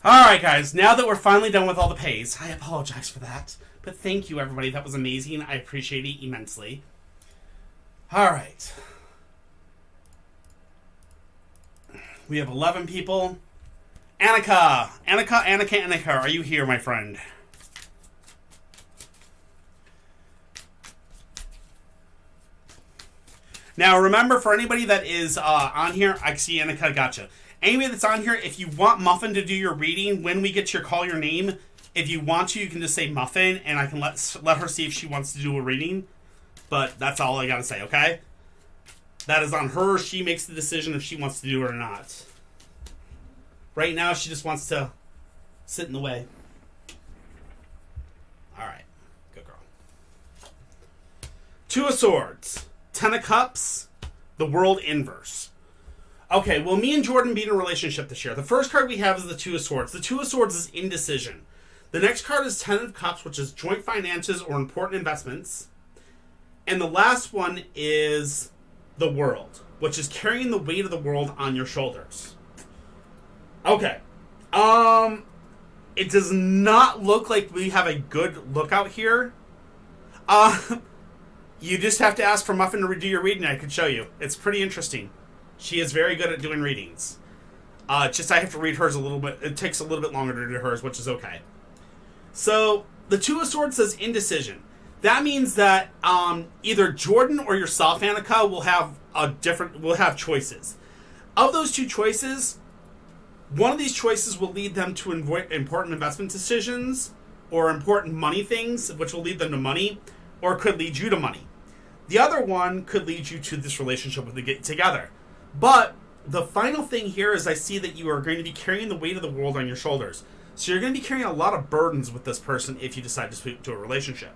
Alright, guys, now that we're finally done with all the pays, I apologize for that. But thank you, everybody. That was amazing. I appreciate it immensely. Alright. We have 11 people. Annika, are you here, my friend? Now, remember, for anybody that is on here, I see Annika, gotcha. Anybody that's on here, if you want Muffin to do your reading, when we get to call your name, if you want to, you can just say Muffin, and I can let her see if she wants to do a reading. But that's all I gotta say, okay? That is on her. She makes the decision if she wants to do it or not. Right now, she just wants to sit in the way. Alright. Good girl. Two of Swords. Ten of Cups. The World Inverse. Okay, well, me and Jordan be in a relationship this year. The first card we have is the Two of Swords. The Two of Swords is indecision. The next card is Ten of Cups, which is joint finances or important investments. And the last one is the World, which is carrying the weight of the world on your shoulders. Okay. It does not look like we have a good lookout here. You just have to ask for Muffin to redo your reading. I could show you. It's pretty interesting. She is very good at doing readings. Just I have to read hers a little bit. It takes a little bit longer to do hers, which is okay. So, the Two of Swords says indecision. That means that either Jordan or yourself, Annika, will have choices. Of those two choices, one of these choices will lead them to important investment decisions or important money things, which will lead them to money, or could lead you to money. The other one could lead you to this relationship with the get together. But the final thing here is I see that you are going to be carrying the weight of the world on your shoulders. So you're going to be carrying a lot of burdens with this person if you decide to speak to a relationship.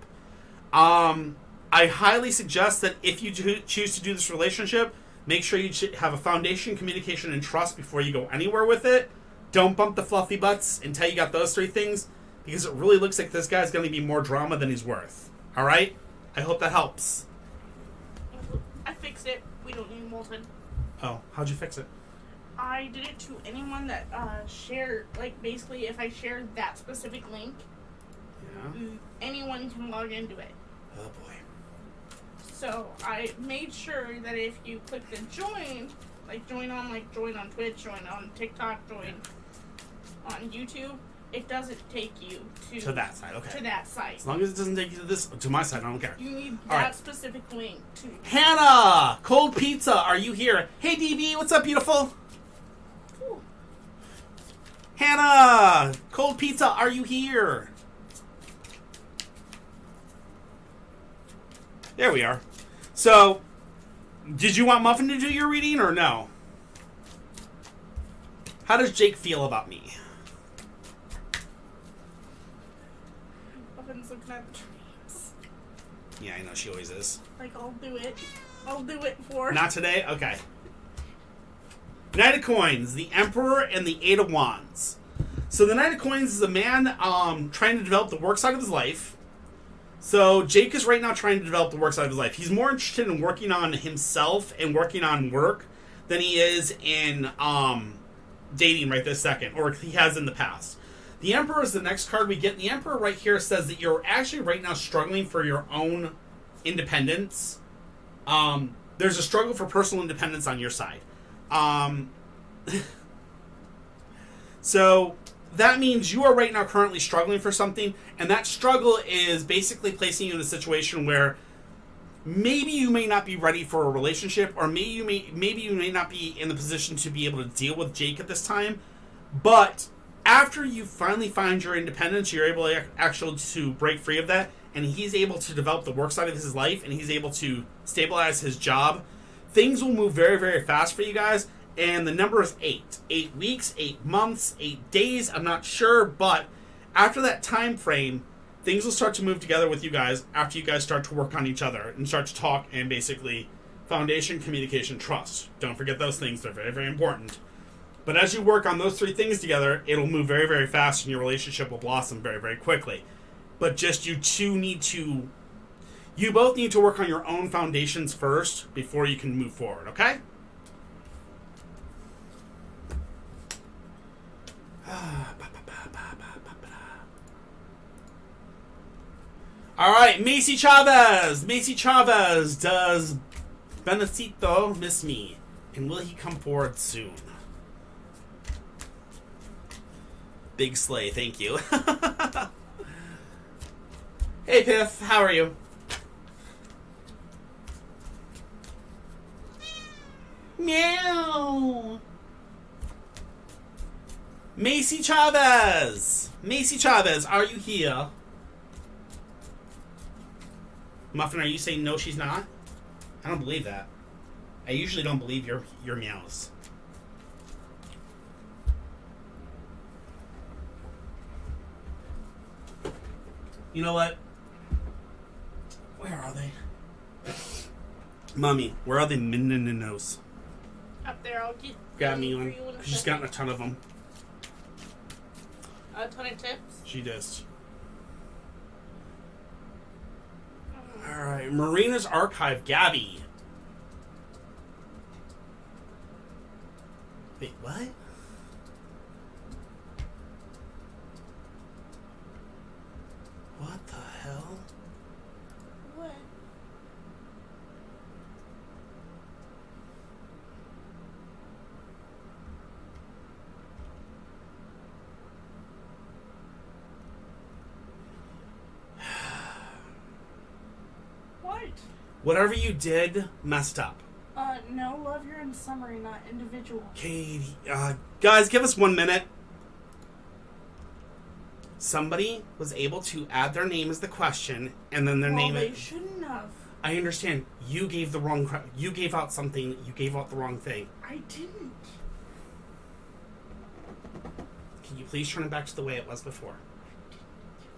I highly suggest that if you choose to do this relationship, make sure you have a foundation, communication, and trust before you go anywhere with it. Don't bump the fluffy butts until you got those three things, because it really looks like this guy's going to be more drama than he's worth. All right? I hope that helps. I fixed it. we don't need Molten. Oh, how'd you fix it? I did it to anyone that shared, like, basically, if I shared that specific link, Yeah. anyone can log into it. Oh boy. So I made sure that if you click the join, like join on Twitch, join on TikTok, join on YouTube, it doesn't take you To that side, okay. to that site. As long as it doesn't take you to my side, I don't care. You need All that right. specific link to. Hannah! Cold Pizza, are you here? Hey, DB, what's up, beautiful? Ooh. Hannah! Cold Pizza, are you here? There we are. So, did you want Muffin to do your reading or no? How does Jake feel about me? Muffin's looking at the trees. Yeah, I know, she always is. Like, I'll do it. I'll do it for. Not today? Okay. Knight of Coins, the Emperor, and the Eight of Wands. So the Knight of Coins is a man trying to develop the work side of his life. So Jake is right now trying to develop the work side of his life. He's more interested in working on himself and working on work than he is in dating right this second, or he has in the past. The Emperor is the next card we get. The Emperor right here says that you're actually right now struggling for your own independence. There's a struggle for personal independence on your side. So that means you are right now currently struggling for something, and that struggle is basically placing you in a situation where maybe you may not be ready for a relationship, or maybe you may not be in the position to be able to deal with Jake at this time. But after you finally find your independence, you're able to actually to break free of that, and he's able to develop the work side of his life, and he's able to stabilize his job. Things will move very, very fast for you guys. And the number is 8. 8 weeks, 8 months, 8 days, I'm not sure, but after that time frame, things will start to move together with you guys after you guys start to work on each other and start to talk, and basically foundation, communication, trust. Don't forget those things, they're very, very important. But as you work on those 3 things together, it'll move very, very fast, and your relationship will blossom very, very quickly. But just you both need to work on your own foundations first before you can move forward, okay? All right, Macy Chavez. Macy Chavez, does Benecito miss me? And will he come forward soon? Big Slay, thank you. Hey, Piff, how are you? Meow. Macy Chavez! Macy Chavez, are you here? Muffin, are you saying no, she's not? I don't believe that. I usually don't believe your meows. You know what? Where are they? Mommy, where are they mininos? Up there, I'll get. Got me for one. you in a She's second. gotten a ton of them. A ton of tips. She does. Alright, Marina's Archive, Gabby. Wait, what? What the hell? What? What? Whatever you did messed up. No, love, you're in summary, not individual. Katie, guys, give us 1 minute. Somebody was able to add their name as the question, and then their name. They shouldn't have. I understand. You gave the wrong. You gave out something. You gave out the wrong thing. I didn't. Can you please turn it back to the way it was before?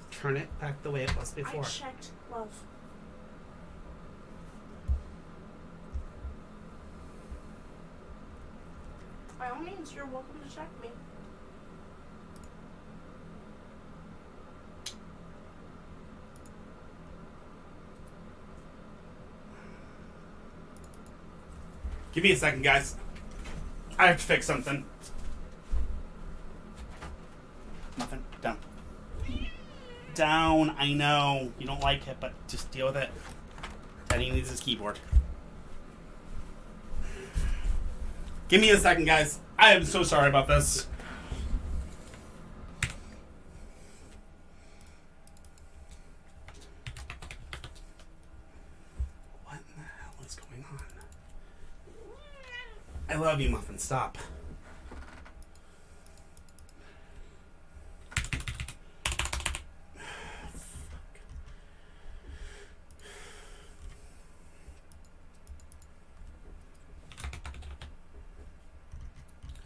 Turn it back the way it was before. I checked, love. By all means, you're welcome to check me. Give me a second, guys. I have to fix something. Muffin, down. Down, I know. You don't like it, but just deal with it. Teddy needs his keyboard. Give me a second, guys. I am so sorry about this. What in the hell is going on? I love you, Muffin. Stop.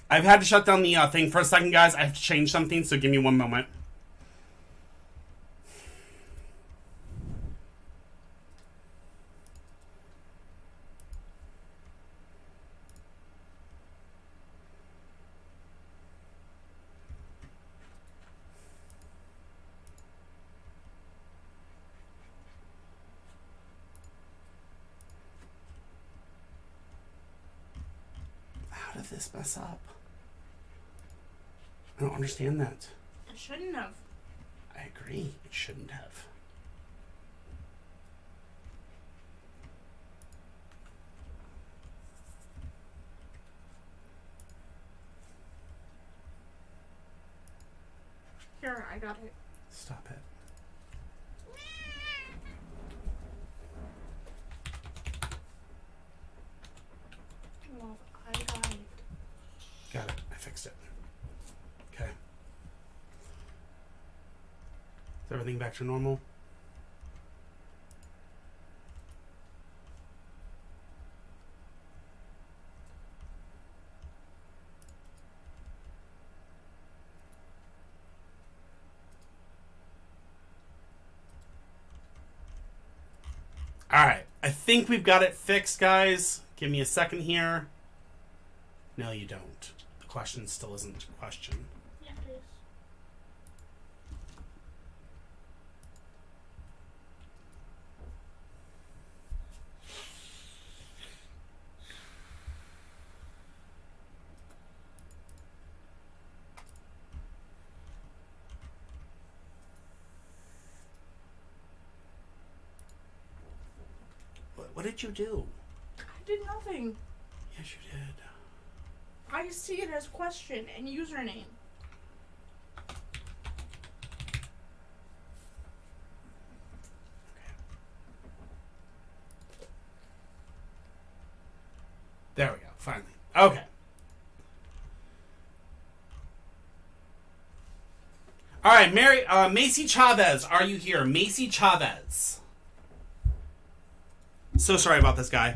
I've had to shut down the thing for a second, guys. I have to change something, so give me one moment. How did this mess up? I don't understand that. It shouldn't have. I agree. It shouldn't have. Here, I got it. Stop it. Well, I got it. Got it. I fixed it. Okay. Is everything back to normal? Alright. I think we've got it fixed, guys. Give me a second here. No, you don't. The question still isn't a question. Yeah, it is. What did you do? I did nothing. Yes, you did. I see it as question and username. There we go. Finally. Okay. All right, Macy Chavez, are you here? Macy Chavez. So sorry about this, guy.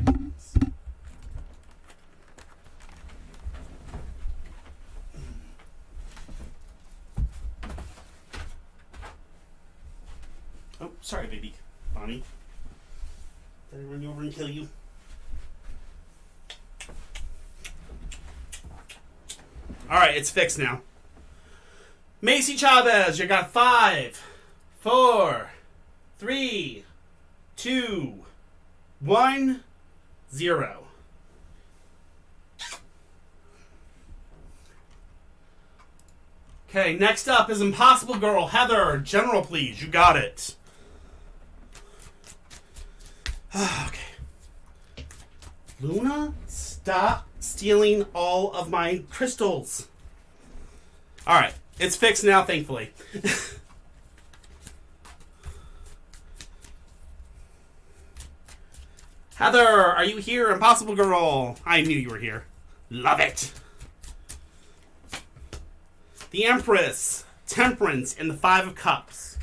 Oh, sorry, baby. Bonnie. Did I run you over and kill you? Alright, it's fixed now. Macy Chavez, you got 5, 4, 3, 2, 1, 0. Okay, next up is Impossible Girl. Heather, General, please. You got it. Okay. Luna, stop stealing all of my crystals. Alright, it's fixed now, thankfully. Heather, are you here? Impossible Girl. I knew you were here. Love it. The Empress, Temperance, and the 5 of Cups.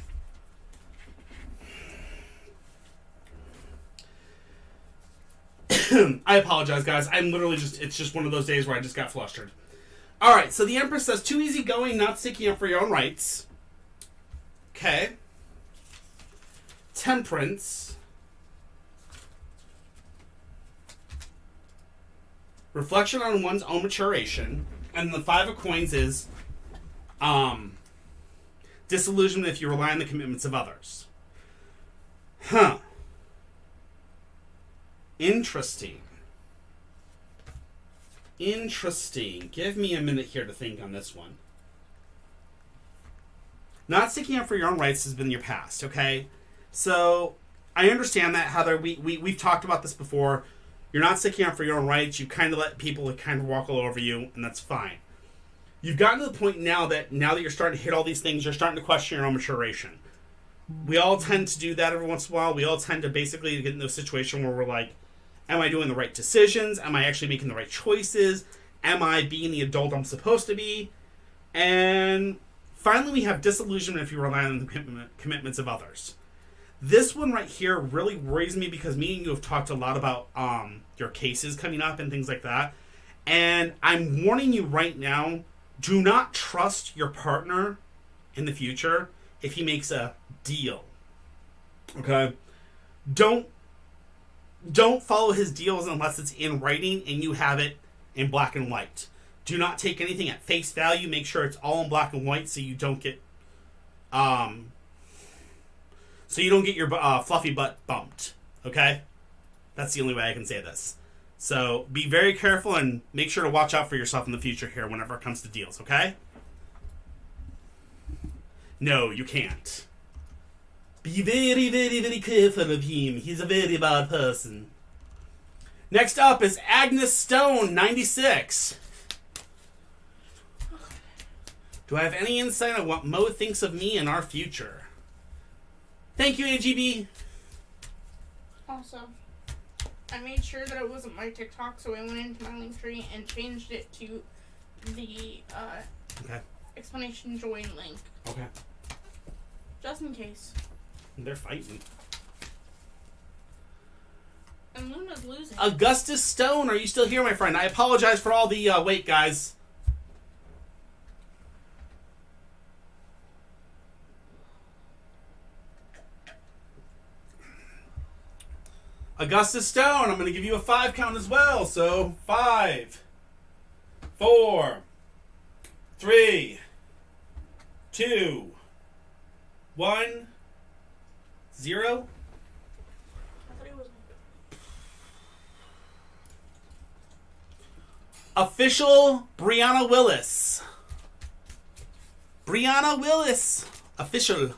I apologize, guys. I'm literally it's just one of those days where I just got flustered. Alright, so the Empress says, too easygoing, not sticking up for your own rights. Okay. Temperance. Reflection on one's own maturation. And the 5 of Coins is disillusionment if you rely on the commitments of others. Huh. Interesting. Interesting. Give me a minute here to think on this one. Not sticking up for your own rights has been your past, okay? So, I understand that, Heather. We've talked about this before. You're not sticking up for your own rights. You kind of let people kind of walk all over you, and that's fine. You've gotten to the point now that you're starting to hit all these things, you're starting to question your own maturation. We all tend to do that every once in a while. We all tend to basically get in a situation where we're like, am I doing the right decisions? Am I actually making the right choices? Am I being the adult I'm supposed to be? And finally, we have disillusionment if you rely on the commitments of others. This one right here really worries me because me and you have talked a lot about your cases coming up and things like that. And I'm warning you right now, do not trust your partner in the future if he makes a deal. Okay? Don't follow his deals unless it's in writing and you have it in black and white. Do not take anything at face value. Make sure it's all in black and white so you don't get your fluffy butt bumped. Okay? That's the only way I can say this. So be very careful and make sure to watch out for yourself in the future here whenever it comes to deals, okay? No, you can't. Be very, very, very careful of him. He's a very bad person. Next up is Agnes Stone, 96. Do I have any insight on what Mo thinks of me in our future? Thank you, AGB. Awesome. I made sure that it wasn't my TikTok, so I went into my link tree and changed it to the explanation join link. Okay. Just in case. They're fighting. And Luna's losing. Augustus Stone, are you still here, my friend? I apologize for all the wait, guys. Augustus Stone, I'm going to give you a 5 count as well. So 5, 4, 3, 2, 1, 0. Official Brianna Willis. Brianna Willis. Official.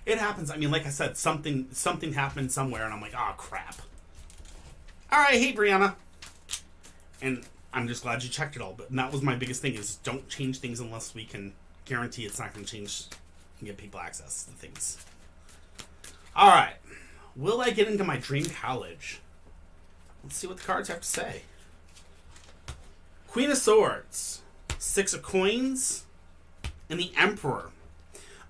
It happens. I mean, like I said, something happened somewhere, and I'm like, oh, crap. All right, hey, Brianna. And I'm just glad you checked it all. But that was my biggest thing is don't change things unless we can guarantee it's not going to change and give people access to things. All right. Will I get into my dream college? Let's see what the cards have to say. Queen of Swords. 6 of Coins. And the Emperor.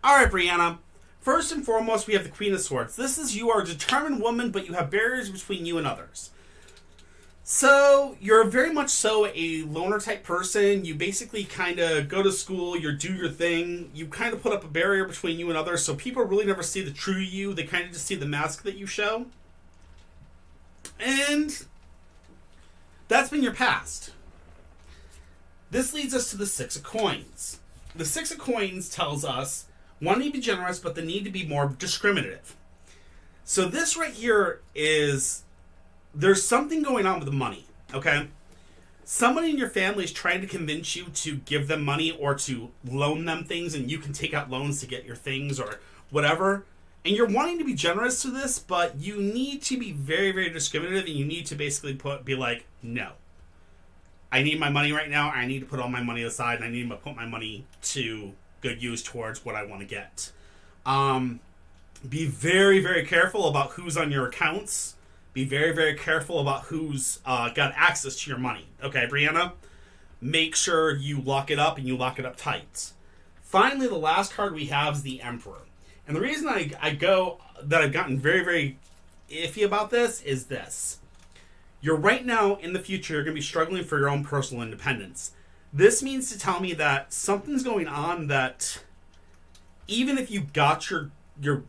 All right, Brianna. First and foremost, we have the Queen of Swords. This is you are a determined woman, but you have barriers between you and others. So, you're very much so a loner type person. You basically kind of go to school, you do your thing. You kind of put up a barrier between you and others, so people really never see the true you. They kind of just see the mask that you show. And that's been your past. This leads us to the 6 of Coins. The 6 of Coins tells us wanting to be generous, but the need to be more discriminative. So this right here is, there's something going on with the money, okay? Somebody in your family is trying to convince you to give them money or to loan them things, and you can take out loans to get your things or whatever. And you're wanting to be generous to this, but you need to be very, very discriminative, and you need to basically be like, no. I need my money right now. I need to put all my money aside, and I need to put my money to good use towards what I want to get. Be very, very careful about who's on your accounts. Be very, very careful about who's got access to your money. Okay, Brianna? Make sure you lock it up and you lock it up tight. Finally, the last card we have is the Emperor. And the reason I've gotten very, very iffy about this is this. You're right now, in the future, you're going to be struggling for your own personal independence. This means to tell me that something's going on that even if you got your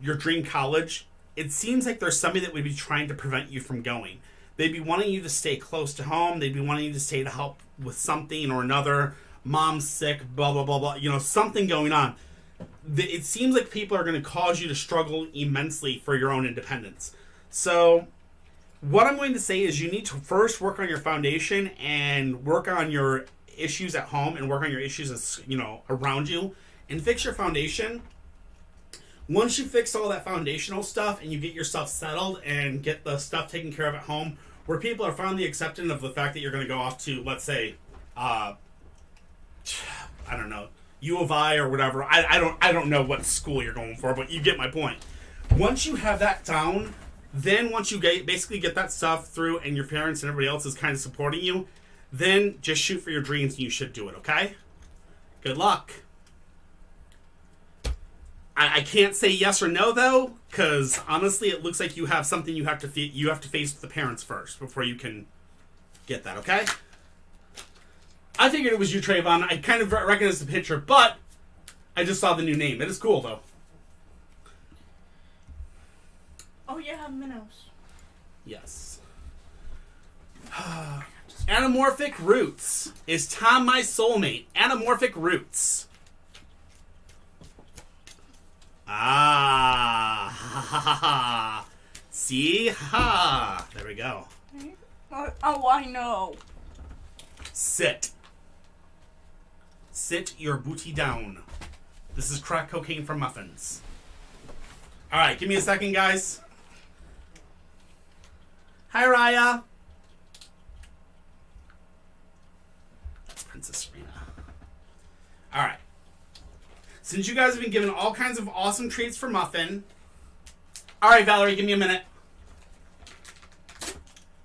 dream college, it seems like there's somebody that would be trying to prevent you from going. They'd be wanting you to stay close to home. They'd be wanting you to stay to help with something or another. Mom's sick, blah, blah, blah, blah. You know, something going on. it seems like people are going to cause you to struggle immensely for your own independence. So what I'm going to say is you need to first work on your foundation and work on your issues at home and work on your issues as, around you and fix your foundation. Once you fix all that foundational stuff and you get yourself settled and get the stuff taken care of at home, where people are finally accepting of the fact that you're going to go off to, let's say, I don't know, U of I or whatever. I don't know what school you're going for, but you get my point. Once you have that down, then once you basically get that stuff through and your parents and everybody else is kind of supporting you, then just shoot for your dreams and you should do it, okay? Good luck. I can't say yes or no though, because honestly, it looks like you have something you have to face with the parents first before you can get that. Okay. I figured it was you, Trayvon. I kind of recognized the picture, but I just saw the new name. It is cool though. Oh yeah, minnows. Yes. Anamorphic Roots. Is Tom my soulmate? Anamorphic Roots. Ah, ha, ha, ha, ha. See? Ha. There we go. Oh, I know. Sit. Sit your booty down. This is crack cocaine for muffins. Alright, give me a second, guys. Hi, Raya. That's Princess Serena. Alright. Since you guys have been given all kinds of awesome treats for Muffin. Alright, Valerie, give me a minute.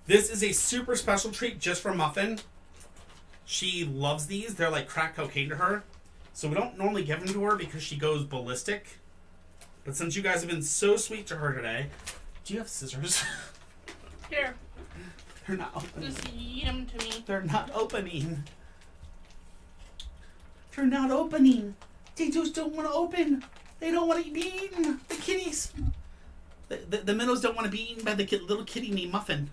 This is a super special treat just for Muffin. She loves these. They're like crack cocaine to her. So we don't normally give them to her because she goes ballistic. But since you guys have been so sweet to her today, do you have scissors? Here. They're not opening. Just eat them to me. They're not opening. They're not opening. They just don't want to open. They don't want to be eaten. The kitties. The minnows don't want to be eaten by the little kitty named Muffin.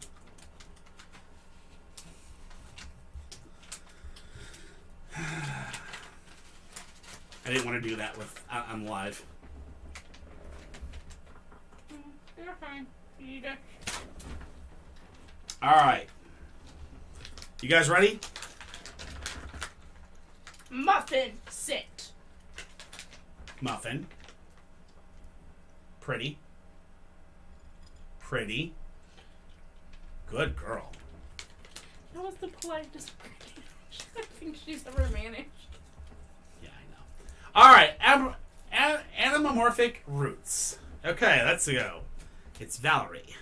I didn't want to do that I'm live. You're fine. You eat it. Alright. You guys ready? Muffin, sit. Muffin. Pretty. Pretty. Good girl. That was the politest I think she's ever managed. Yeah, I know. Alright, Anamorphic Roots. Okay, let's go. It's Valerie.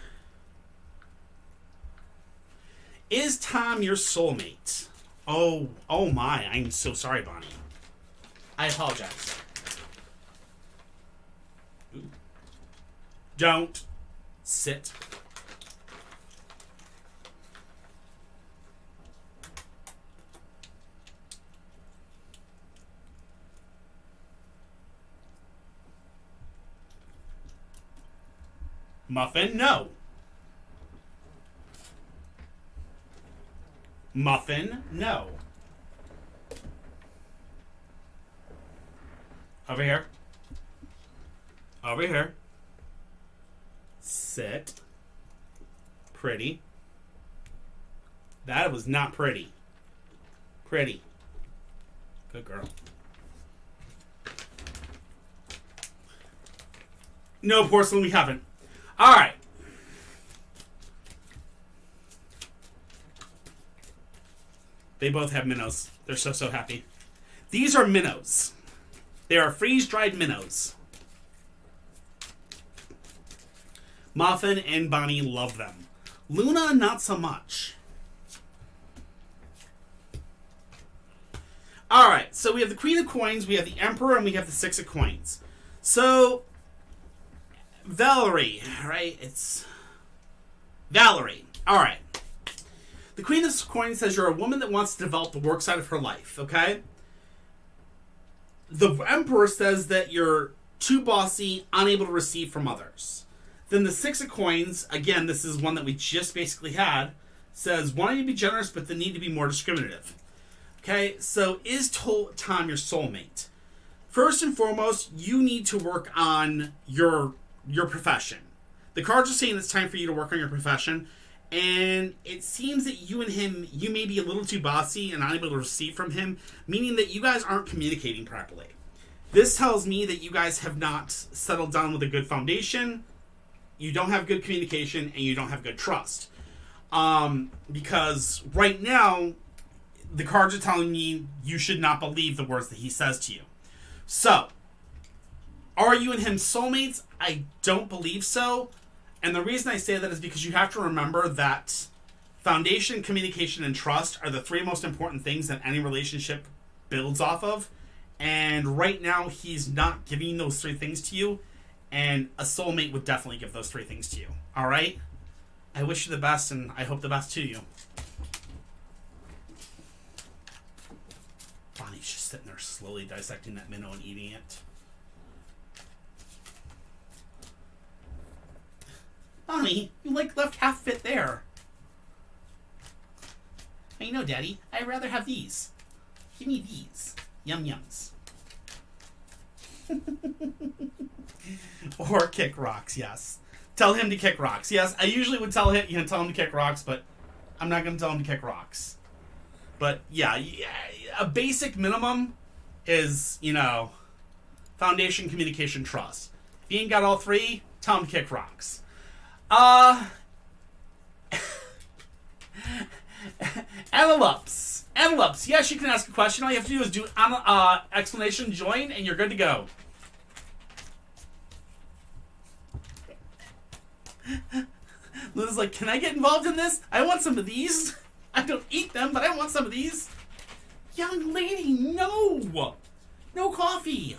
Is Tom your soulmate? Oh my, I'm so sorry, Bonnie. I apologize. Ooh. Don't sit. Muffin, no. Muffin, no. Over here. Over here. Sit. Pretty. That was not pretty. Pretty. Good girl. No, porcelain, we haven't. Alright. They both have minnows. They're so happy. These are minnows. They are freeze-dried minnows. Muffin and Bonnie love them. Luna, not so much. Alright, so we have the Queen of Coins, we have the Emperor, and we have the Six of Coins. So, Valerie, right? It's Valerie. Alright. The Queen of Coins says you're a woman that wants to develop the work side of her life, okay? The Emperor says that you're too bossy, unable to receive from others. Then the Six of Coins, again, this is one that we just basically had, says wanting to be generous but the need to be more discriminative. Okay, so is Tom your soulmate? First and foremost, you need to work on your profession. The cards are saying it's time for you to work on your profession, and it seems that you and him, you may be a little too bossy and unable to receive from him, meaning that you guys aren't communicating properly. This tells me that you guys have not settled down with a good foundation, you don't have good communication, and you don't have good trust. Because right now, the cards are telling me you should not believe the words that he says to you. So, are you and him soulmates? I don't believe so. And the reason I say that is because you have to remember that foundation, communication, and trust are the three most important things that any relationship builds off of. And right now, he's not giving those three things to you. And a soulmate would definitely give those three things to you. All right? I wish you the best, and I hope the best to you. Bonnie's just sitting there slowly dissecting that minnow and eating it. Bonnie, you left half of it there. I know, Daddy. I'd rather have these. Give me these. Yum yums. Or kick rocks, yes. Tell him to kick rocks. Yes, I usually would tell him to kick rocks, but I'm not going to tell him to kick rocks. But yeah, a basic minimum is, foundation, communication, trust. If you ain't got all three, tell him to kick rocks. Antelope's. Yes, you can ask a question. All you have to do is do explanation, join, and you're good to go. Luna's like, can I get involved in this? I want some of these. I don't eat them, but I want some of these. Young lady, no! No coffee.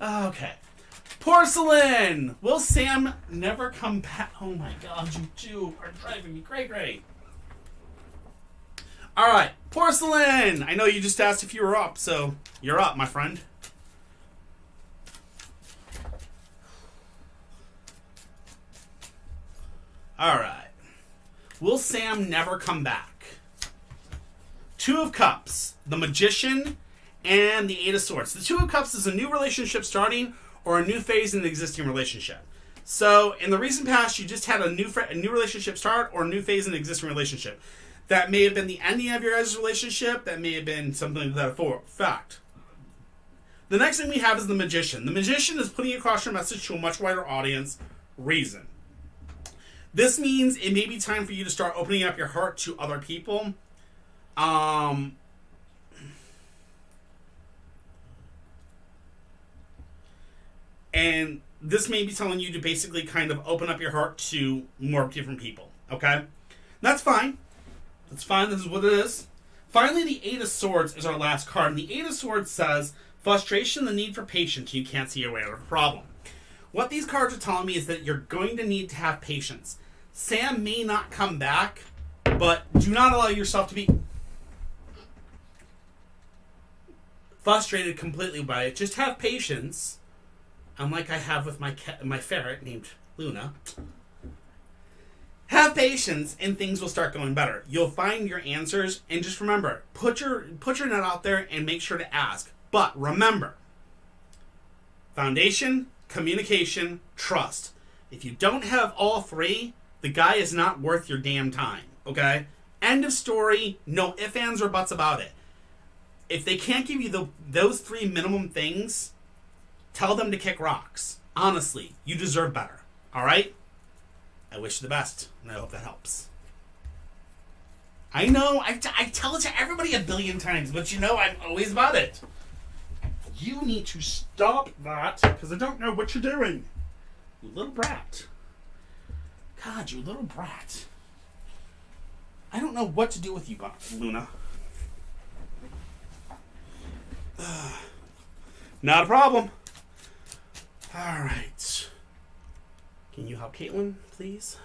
Okay. Porcelain! Will Sam never come back? Oh my god, you two are driving me cray-cray. Alright, Porcelain! I know you just asked if you were up, so you're up, my friend. Alright. Will Sam never come back? Two of Cups, the Magician, and the Eight of Swords. The Two of Cups is a new relationship starting or a new phase in an existing relationship. So, in the recent past, you just had a new relationship start or a new phase in an existing relationship. That may have been the ending of your guys' relationship. That may have been something to that effect. The next thing we have is the Magician. The Magician is putting across your message to a much wider audience. Reason. This means it may be time for you to start opening up your heart to other people. And this may be telling you to basically kind of open up your heart to more different people. Okay? That's fine. That's fine. This is what it is. Finally, the Eight of Swords is our last card. And the Eight of Swords says, frustration, the need for patience. You can't see your way out of a problem. What these cards are telling me is that you're going to need to have patience. Sam may not come back, but do not allow yourself to be frustrated completely by it. Just have patience, unlike I have with my ferret named Luna. Have patience, and things will start going better. You'll find your answers, and just remember, put your net out there and make sure to ask. But remember, foundation, communication, trust. If you don't have all three, the guy is not worth your damn time, okay? End of story. No ifs, ands, or buts about it. If they can't give you those three minimum things, tell them to kick rocks. Honestly, you deserve better, all right? I wish you the best, and I hope that helps. I know, I tell it to everybody a billion times, but I'm always about it. You need to stop that, because I don't know what you're doing. You little brat. God, you little brat. I don't know what to do with you, Luna. Not a problem. Alright. Can you help Caitlin, please?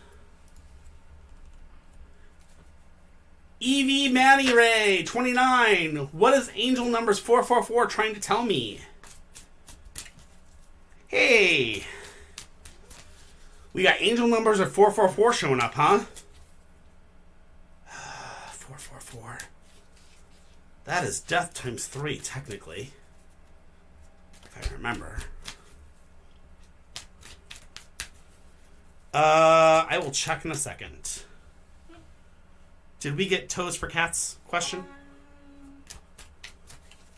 Evie Manny Ray, 29. What is angel numbers 444 trying to tell me? Hey. We got angel numbers of 444 showing up, huh? 444. That is death times 3, technically. If I remember. I will check in a second. Did we get toes for cats? Question?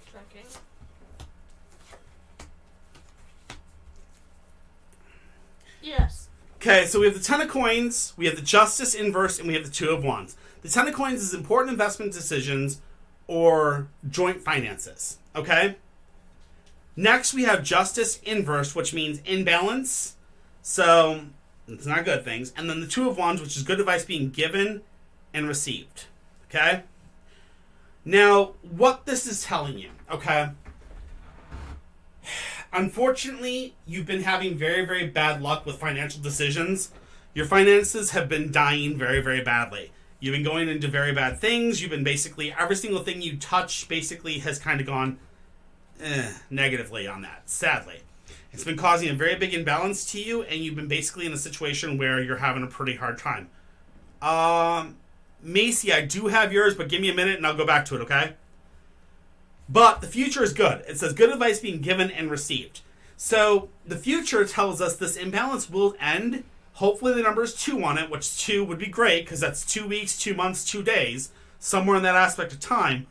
Checking. Yes. Okay, so we have the Ten of Coins, we have the Justice inverse, and we have the Two of Wands. The Ten of Coins is important investment decisions or joint finances. Okay? Next, we have Justice inverse, which means imbalance. So, it's not good things. And then the Two of Wands, which is good advice being given and received. Okay? Now, what this is telling you, okay? Unfortunately, you've been having very, very bad luck with financial decisions. Your finances have been dying very, very badly. You've been going into very bad things. You've been basically, every single thing you touch basically has kind of gone negatively on that, sadly. It's been causing a very big imbalance to you, and you've been basically in a situation where you're having a pretty hard time. Macy, I do have yours, but give me a minute and I'll go back to it, okay? But the future is good. It says good advice being given and received. So the future tells us this imbalance will end. Hopefully the number is 2 on it, which 2 would be great because that's 2 weeks, 2 months, 2 days, somewhere in that aspect of time.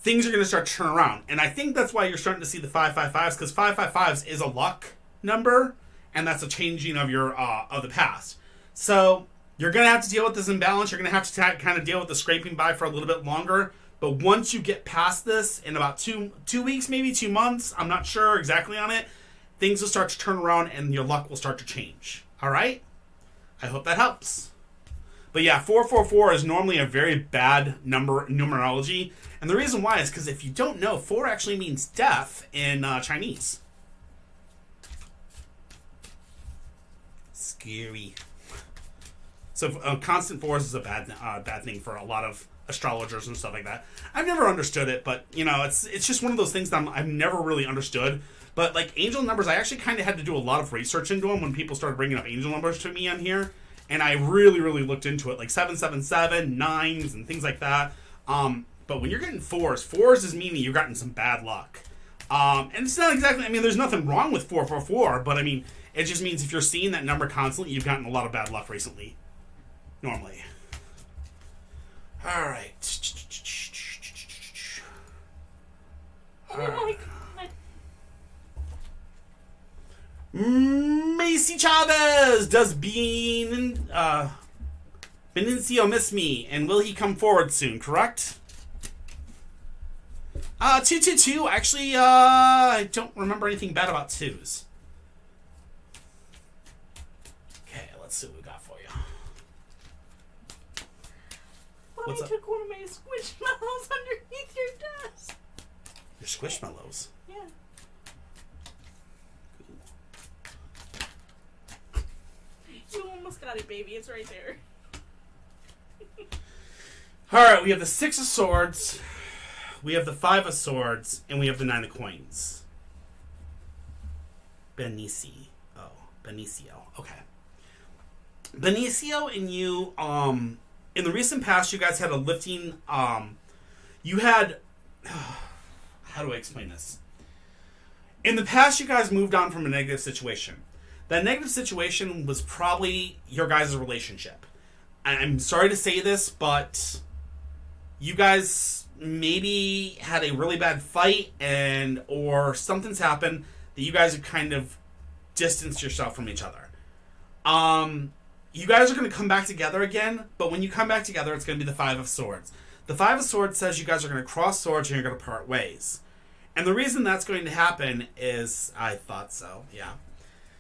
Things are going to start to turn around. And I think that's why you're starting to see the 555s, because 555s is a luck number, and that's a changing of your of the past. So you're going to have to deal with this imbalance. You're going to have to kind of deal with the scraping by for a little bit longer. But once you get past this, in about 2 weeks, maybe 2 months, I'm not sure exactly on it, things will start to turn around and your luck will start to change. All right? I hope that helps. But yeah, 444 is normally a very bad numerology. And the reason why is because if you don't know, 4 actually means death in Chinese. Scary. So constant 4s is a bad thing for a lot of astrologers and stuff like that. I've never understood it, but you know, it's just one of those things that I've never really understood. But like angel numbers, I actually kind of had to do a lot of research into them when people started bringing up angel numbers to me on here, and I really, really looked into it, like 777, 9s, and things like that. But when you're getting 4s is meaning you're getting some bad luck. And it's not exactly, I mean, there's nothing wrong with 444, but I mean, it just means if you're seeing that number constantly, you've gotten a lot of bad luck recently. Normally. All right. Oh my god. Macy Chavez, does Benicio miss me, and will he come forward soon, correct? 222, actually, I don't remember anything bad about 2s. Okay, let's see what we got for you. Mommy took one of my squishmallows underneath your desk. Your squishmallows? Yeah. You almost got it, baby. It's right there. Alright, we have the 6 of Swords, we have the 5 of Swords, and we have the 9 of Coins. Benicio. Okay. Benicio and you, in the recent past, you guys had a lifting, you had, how do I explain this? In the past, you guys moved on from a negative situation. That negative situation was probably your guys' relationship. I'm sorry to say this, but you guys maybe had a really bad fight or something's happened that you guys have kind of distanced yourself from each other. You guys are going to come back together again, but when you come back together, it's going to be the 5 of Swords. The 5 of Swords says you guys are going to cross swords and you're going to part ways. And the reason that's going to happen is, I thought so, yeah.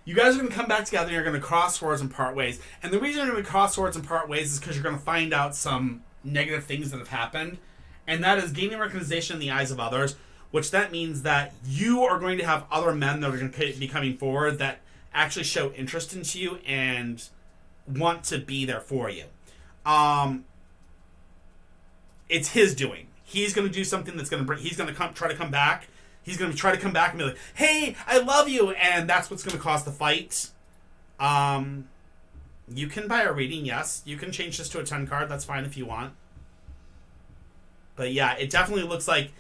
You guys are going to come back together and you're going to cross swords and part ways. And the reason you're going to cross swords and part ways is because you're going to find out some negative things that have happened. And that is gaining recognition in the eyes of others, which that means that you are going to have other men that are going to be coming forward that actually show interest into you and want to be there for you. It's his doing. He's going to do something that's going to bring, he's going to try to come back. He's going to try to come back and be like, hey, I love you. And that's what's going to cause the fight. You can buy a reading, yes. You can change this to a 10 card. That's fine if you want. But yeah, it definitely looks like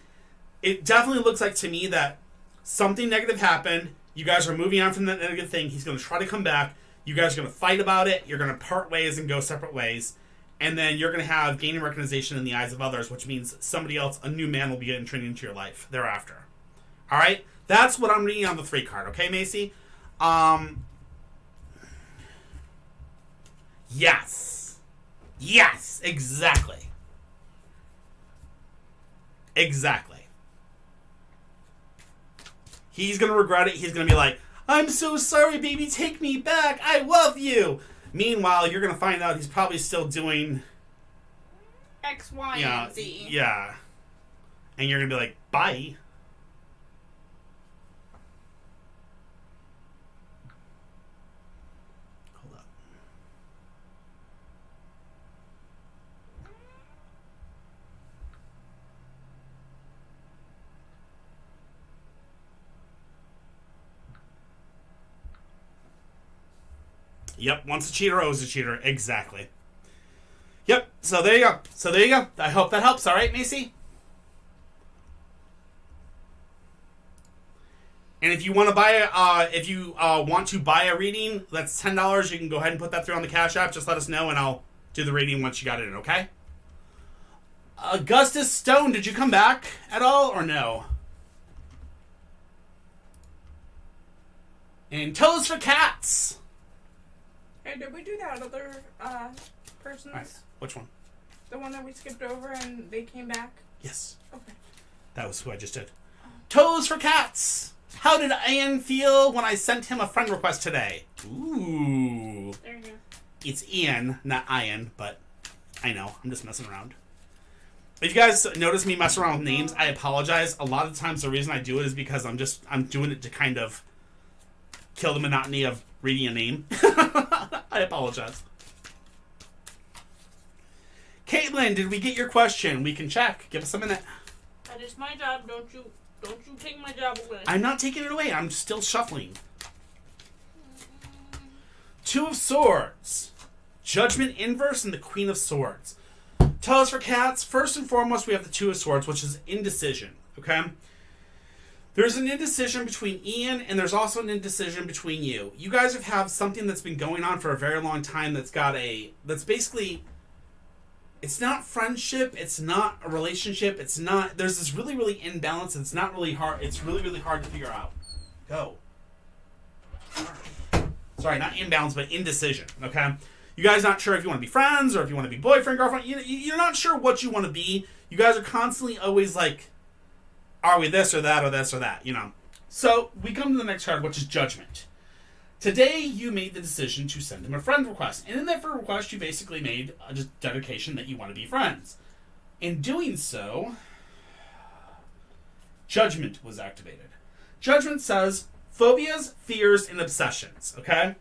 to me that something negative happened. You guys are moving on from that negative thing. He's going to try to come back. You guys are going to fight about it. You're going to part ways and go separate ways. And then you're going to have gaining recognition in the eyes of others, which means somebody else, a new man, will be entering into your life thereafter. All right? That's what I'm reading on the 3 card. Okay, Macy? Yes. Yes, exactly. Exactly. He's going to regret it. He's going to be like, I'm so sorry, baby. Take me back. I love you. Meanwhile, you're going to find out he's probably still doing X, Y, and Z. Yeah. And you're going to be like, bye. Hold up. Yep, once a cheater, always a cheater. Exactly. Yep, so there you go. I hope that helps, alright, Macy? And if you want to buy a reading, that's $10. You can go ahead and put that through on the Cash App. Just let us know, and I'll do the reading once you got it in, okay? Augustus Stone, did you come back at all, or no? And Toes for Cats. Hey, did we do that other person's? Right. Which one? The one that we skipped over and they came back? Yes. Okay. That was who I just did. Toes for Cats. How did Ian feel when I sent him a friend request today? Ooh. There you go. It's Ian, not Ian, but I know. I'm just messing around. If you guys notice me mess around with names, I apologize. A lot of times the reason I do it is because I'm doing it to kind of kill the monotony of reading a name. I apologize. Caitlin, did we get your question? We can check. Give us a minute. That is my job. Don't you take my job away. I'm not taking it away. I'm still shuffling. 2 of Swords. Judgment inverse and the Queen of Swords. Tell us for Cats. First and foremost, we have the 2 of Swords, which is indecision. Okay? There's an indecision between Ian, and there's also an indecision between you. You guys have something that's been going on for a very long time that's basically, it's not friendship, it's not a relationship, there's this really, really imbalance, and it's really, really hard to figure out. Go. Sorry, not imbalance, but indecision, okay? You guys not sure if you want to be friends, or if you want to be boyfriend, girlfriend, you're not sure what you want to be. You guys are constantly always like, are we this or that or this or that, So, we come to the next card, which is Judgment. Today, you made the decision to send him a friend request. And in that friend request, you basically made a dedication that you want to be friends. In doing so, Judgment was activated. Judgment says, phobias, fears, and obsessions, okay?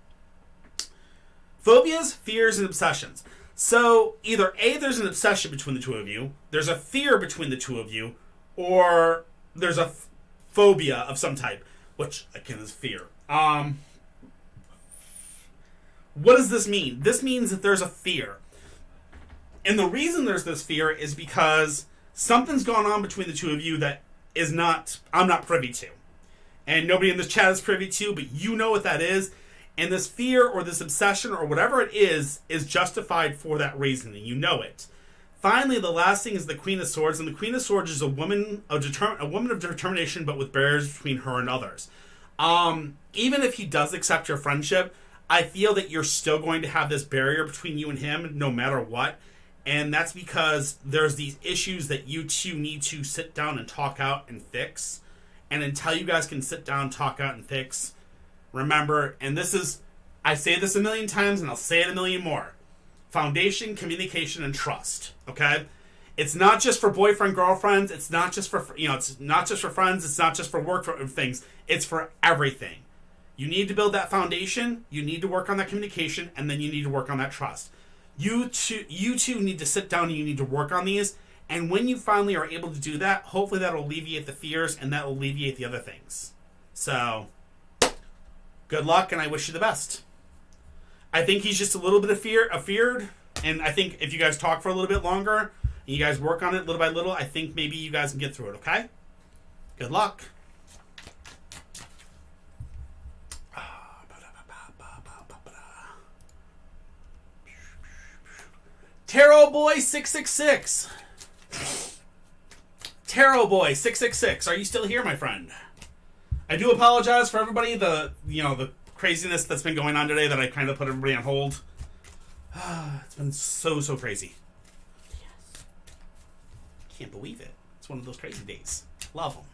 Phobias, fears, and obsessions. So, either A, there's an obsession between the 2 of you, there's a fear between the 2 of you, or there's a phobia of some type, which, again, is fear. What does this mean? This means that there's a fear. And the reason there's this fear is because something's gone on between the 2 of you that I'm not privy to. And nobody in this chat is privy to, but you know what that is. And this fear or this obsession or whatever it is justified for that reason, and you know it. Finally, the last thing is the Queen of Swords, and the Queen of Swords is a woman of determination, but with barriers between her and others. Even if he does accept your friendship, I feel that you're still going to have this barrier between you and him, no matter what. And that's because there's these issues that you two need to sit down and talk out and fix. And until you guys can sit down, talk out, and fix, remember, and I say this a million times, and I'll say it a million more. Foundation, communication, and trust. Okay? It's not just for boyfriend, girlfriends. It's not just for, it's not just for friends. It's not just for work for things. It's for everything. You need to build that foundation. You need to work on that communication, and then you need to work on that trust. You two need to sit down and you need to work on these. And when you finally are able to do that, hopefully that will alleviate the fears and that will alleviate the other things. So, good luck, and I wish you the best. I think he's just a little bit afeared, and I think if you guys talk for a little bit longer, and you guys work on it little by little, I think maybe you guys can get through it, okay? Good luck. Tarot Boy 666. Tarot Boy 666. Are you still here, my friend? I do apologize for everybody, the craziness that's been going on today that I kind of put everybody on hold. It's been so crazy. Yes. Can't believe it. It's one of those crazy days. Love them.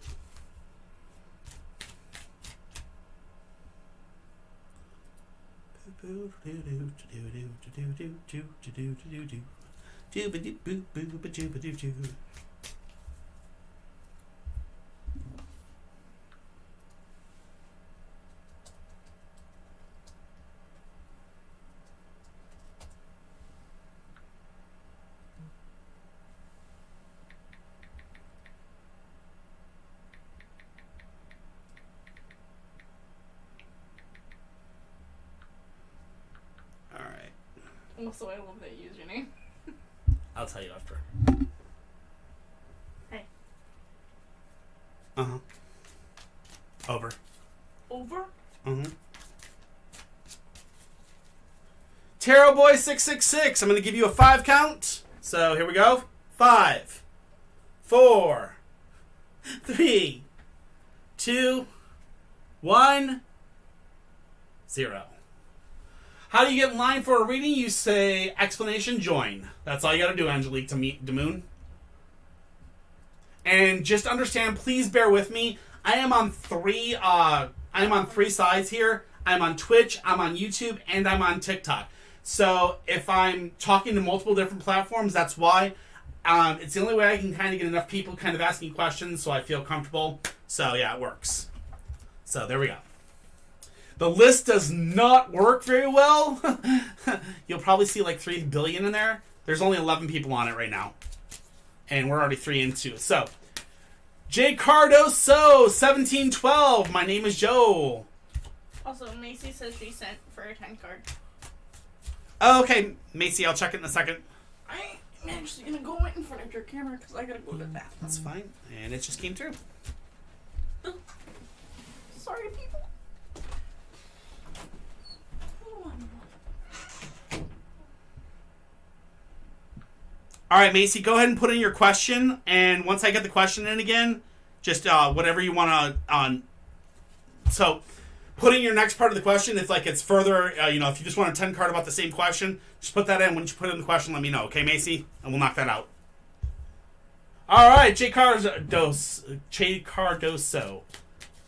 Also, I love that username. I'll tell you after. Hey. Uh-huh. Over. Over? Mm-hmm. Tarot Boy 666. I'm going to give you a 5 count. So here we go. 5, 4, 3, 2, 1, 0. How do you get in line for a reading? You say explanation join. That's all you got to do, Angelique Demoon. And just understand, please bear with me. I am on 3 sides here. I'm on Twitch, I'm on YouTube, and I'm on TikTok. So if I'm talking to multiple different platforms, that's why. It's the only way I can kind of get enough people kind of asking questions so I feel comfortable. So yeah, it works. So there we go. The list does not work very well. You'll probably see like 3 billion in there. There's only 11 people on it right now. And we're already 3 into it. So, J. Cardoso, 1712. My name is Joe. Also, Macy says she sent for a 10 card. Okay, Macy, I'll check it in a second. I'm actually going to go right in front of your camera because I got to go to the bathroom. That's fine. And it just came through. Sorry, people. All right, Macy, go ahead and put in your question. And once I get the question in again, just whatever you want to... So, put in your next part of the question. If it's further, if you just want a 10 card about the same question, just put that in. Once you put in the question, let me know. Okay, Macy? And we'll knock that out. All right, J. Cardoso.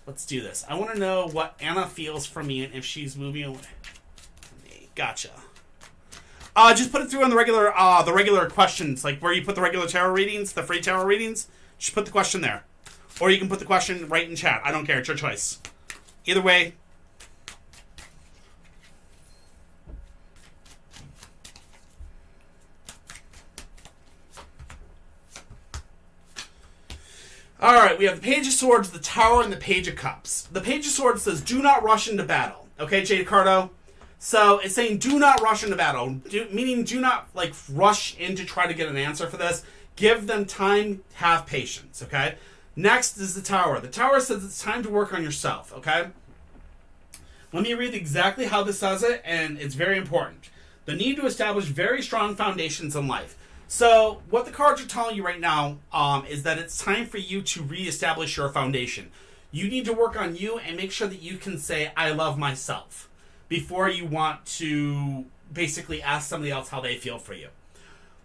Let's do this. I want to know what Anna feels from me and if she's moving away. Gotcha. Just put it through on the regular questions, like where you put the regular tarot readings, the free tarot readings. Just put the question there. Or you can put the question right in chat. I don't care. It's your choice. Either way. Alright, we have the Page of Swords, the Tower, and the Page of Cups. The Page of Swords says, do not rush into battle. Okay, Jade Cardo? So it's saying do not rush into battle, meaning do not rush in to try to get an answer for this. Give them time, have patience, okay? Next is the Tower. The Tower says it's time to work on yourself, okay? Let me read exactly how this says it, and it's very important. The need to establish very strong foundations in life. So what the cards are telling you right now is that it's time for you to reestablish your foundation. You need to work on you and make sure that you can say, I love myself, before you want to basically ask somebody else how they feel for you.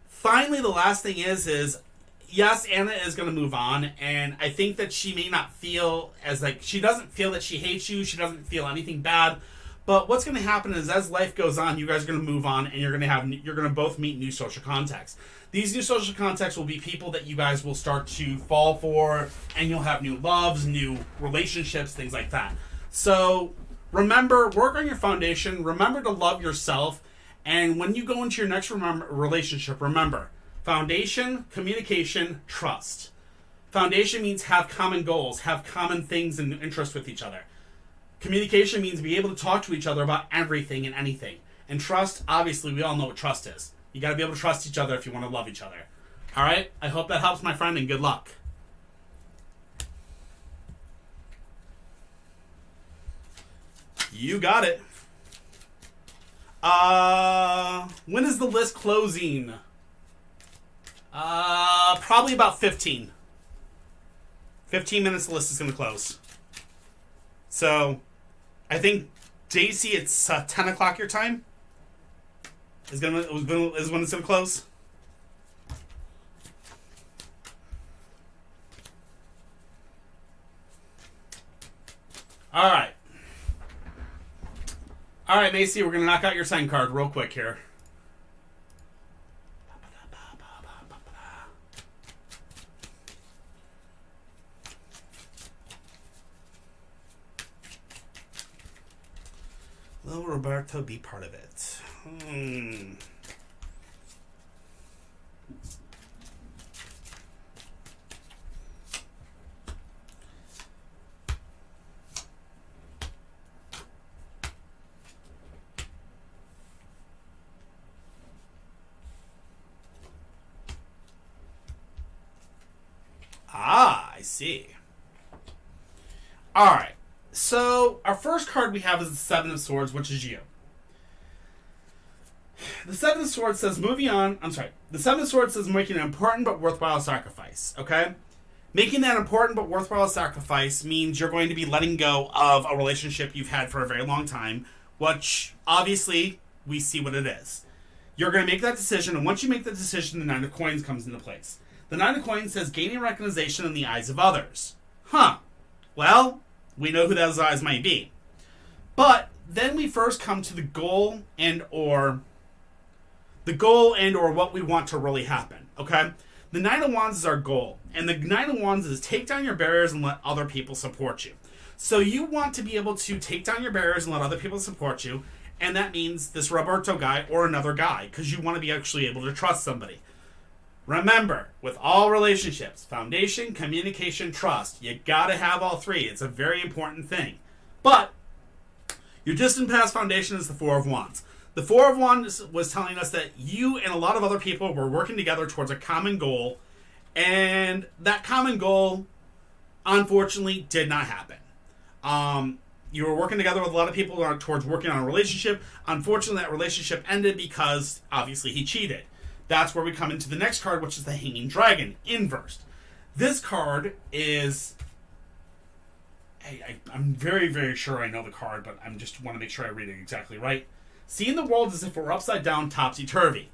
Finally, the last thing is yes, Anna is going to move on, and I think that she may not feel as she doesn't feel that she hates you, she doesn't feel anything bad, but what's going to happen is as life goes on, you guys are going to move on, and you're going to both meet new social contacts. These new social contacts will be people that you guys will start to fall for, and you'll have new loves, new relationships, things like that. So remember, work on your foundation. Remember to love yourself. And when you go into your next relationship, remember, foundation, communication, trust. Foundation means have common goals, have common things and interests with each other. Communication means be able to talk to each other about everything and anything. And trust, obviously, we all know what trust is. You got to be able to trust each other if you want to love each other. All right. I hope that helps, my friend, and good luck. You got it. When is the list closing? Probably about 15. 15 minutes the list is going to close. So, I think, JC, it's 10 o'clock your time? Is when it's going to close? Alright. Alright, Macy, we're going to knock out your sign card real quick here. Will Roberto be part of it? I see. Alright. So, our first card we have is the Seven of Swords, which is you. The Seven of Swords says moving on. The Seven of Swords says making an important but worthwhile sacrifice. Okay? Making that important but worthwhile sacrifice means you're going to be letting go of a relationship you've had for a very long time, which, obviously, we see what it is. You're going to make that decision, and once you make that decision, the Nine of Coins comes into place. The Nine of Coins says gaining recognition in the eyes of others. Well, we know who those eyes might be. But then we first come to the goal and or what we want to really happen, okay? The Nine of Wands is our goal, and the Nine of Wands is take down your barriers and let other people support you. So you want to be able to take down your barriers and let other people support you, and that means this Roberto guy or another guy, because you want to be actually able to trust somebody. Remember, with all relationships, foundation, communication, trust, you gotta have all three. It's a very important thing. But your distant past foundation is the Four of Wands. The Four of Wands was telling us that you and a lot of other people were working together towards a common goal, and that common goal, unfortunately, did not happen. You were working together with a lot of people towards working on a relationship. Unfortunately, that relationship ended because, obviously, he cheated. That's where we come into the next card, which is the Hanging Dragon, inversed. This card is... I'm very, very sure I know the card, but I just want to make sure I read it exactly right. Seeing the world as if we're upside down, topsy-turvy.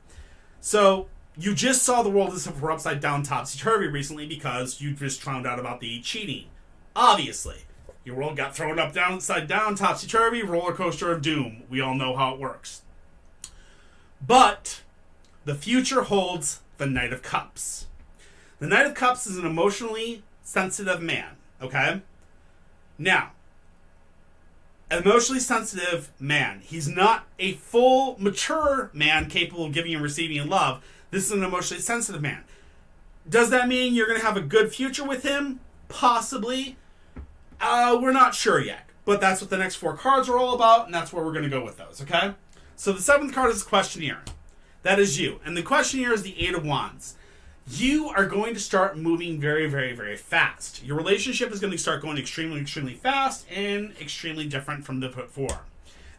So, you just saw the world as if we're upside down, topsy-turvy recently because you just found out about the cheating. Obviously. Your world got thrown up, down, upside down, topsy-turvy, roller coaster of doom. We all know how it works. But the future holds the Knight of Cups. The Knight of Cups is an emotionally sensitive man, okay? Now, emotionally sensitive man. He's not a full, mature man capable of giving and receiving love. This is an emotionally sensitive man. Does that mean you're going to have a good future with him? Possibly. We're not sure yet. But that's what the next four cards are all about, and that's where we're going to go with those, okay? So the seventh card is Questionnaire. That is you. And the Questionnaire is the Eight of Wands. You are going to start moving very, very, very fast. Your relationship is going to start going extremely, extremely fast and extremely different from the before.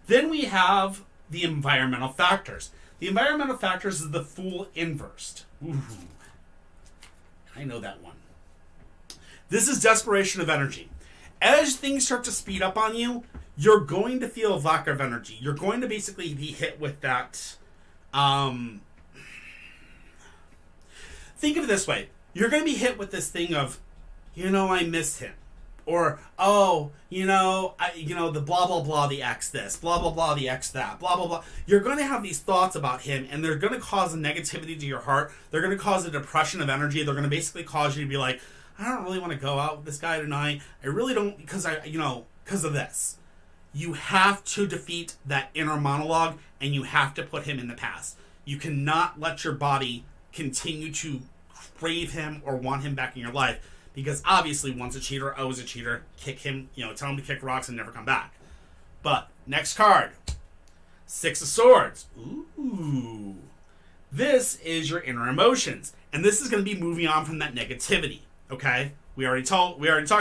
Then we have the environmental factors. The environmental factors is the Fool inversed. Ooh. I know that one. This is desperation of energy. As things start to speed up on you, you're going to feel a lack of energy. You're going to basically be hit with that... Think of it this way. You're going to be hit with this thing of, I miss him. Or, the blah, blah, blah, the X this. Blah, blah, blah, the X that. Blah, blah, blah. You're going to have these thoughts about him, and they're going to cause a negativity to your heart. They're going to cause a depression of energy. They're going to basically cause you to be like, I don't really want to go out with this guy tonight. I really don't, because of this. You have to defeat that inner monologue, and you have to put him in the past. You cannot let your body continue to crave him or want him back in your life, because obviously once a cheater, always a cheater. Kick him, tell him to kick rocks and never come back. But next card, Six of Swords. Ooh, This is your inner emotions, and this is going to be moving on from that negativity. Okay, we already talked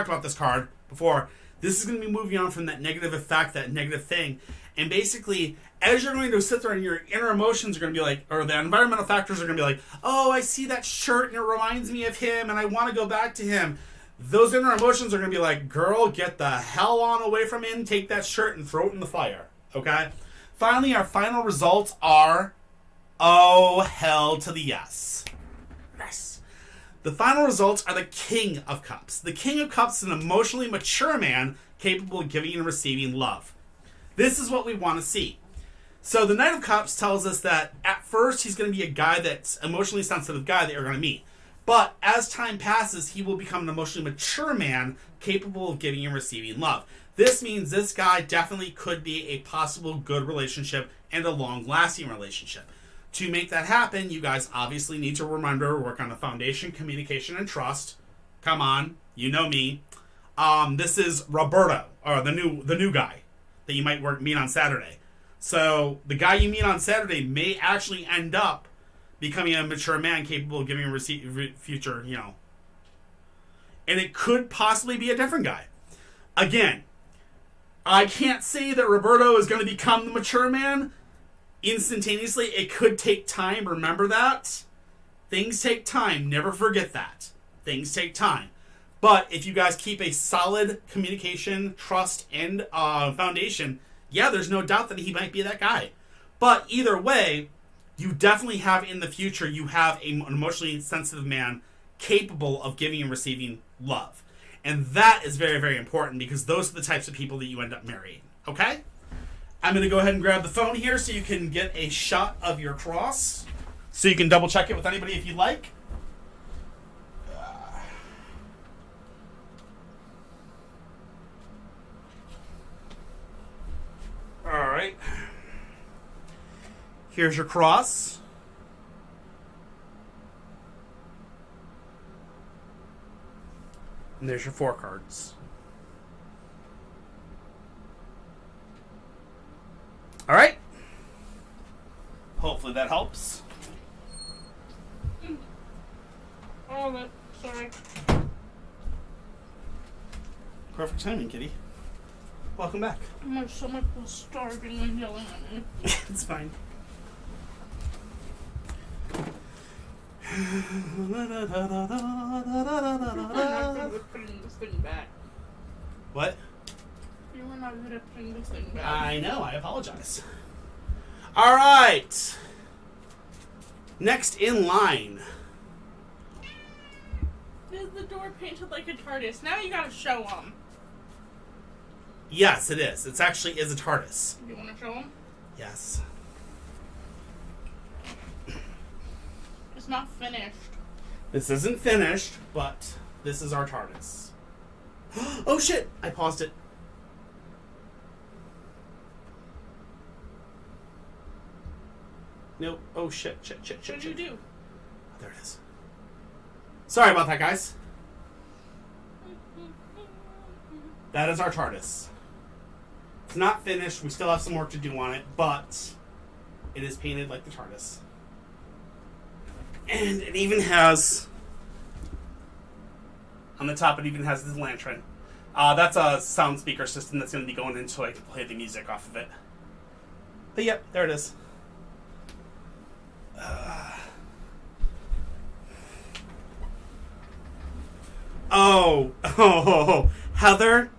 about this card before. This is going to be moving on from that negative effect, that negative thing, and basically, as you're going to sit there and your inner emotions are going to be like, or the environmental factors are going to be like, oh, I see that shirt and it reminds me of him, and I want to go back to him. Those inner emotions are going to be like, girl, get the hell on away from him, take that shirt and throw it in the fire. Okay? Finally, our final results are, oh, hell to the yes. Yes. The final results are the King of Cups. The King of Cups is an emotionally mature man capable of giving and receiving love. This is what we want to see. So the Knight of Cups tells us that at first he's going to be a guy that's emotionally sensitive guy that you're going to meet. But as time passes, he will become an emotionally mature man capable of giving and receiving love. This means this guy definitely could be a possible good relationship and a long-lasting relationship. To make that happen, you guys obviously need to remember, work on the foundation, communication, and trust. Come on, you know me. This is Roberto, or the new guy that you might meet on Saturday. So the guy you meet on Saturday may actually end up becoming a mature man capable of giving a future, and it could possibly be a different guy. Again, I can't say that Roberto is going to become the mature man instantaneously. It could take time. Remember that. Things take time. Never forget that. Things take time. But if you guys keep a solid communication, trust, and foundation, yeah, there's no doubt that he might be that guy. But either way, you definitely have in the future, you have an emotionally sensitive man capable of giving and receiving love. And that is very, very important because those are the types of people that you end up marrying. Okay? I'm going to go ahead and grab the phone here so you can get a shot of your cross. So you can double check it with anybody if you'd like. All right. Here's your cross. And there's your 4 cards. All right. Hopefully that helps. Oh, sorry. Perfect timing, kitty. Welcome back. My stomach was starving and yelling at me. It's fine. I'm not good at putting this thing back. What? You were not good at putting this thing back. I know, I apologize. All right. Next in line. Is the door painted like a TARDIS? Now you gotta show them. Yes, it is. It actually is a TARDIS. You wanna show them? Yes. It's not finished. This isn't finished, but this is our TARDIS. Oh shit! I paused it. Nope. Oh shit, shit. What did you do? Oh, there it is. Sorry about that, guys. That is our TARDIS. It's not finished. We still have some work to do on it, but it is painted like the TARDIS. And it even has, on the top, it even has this lantern. That's a sound speaker system that's going to be going in so I can play the music off of it. But yep, there it is. Oh, Heather,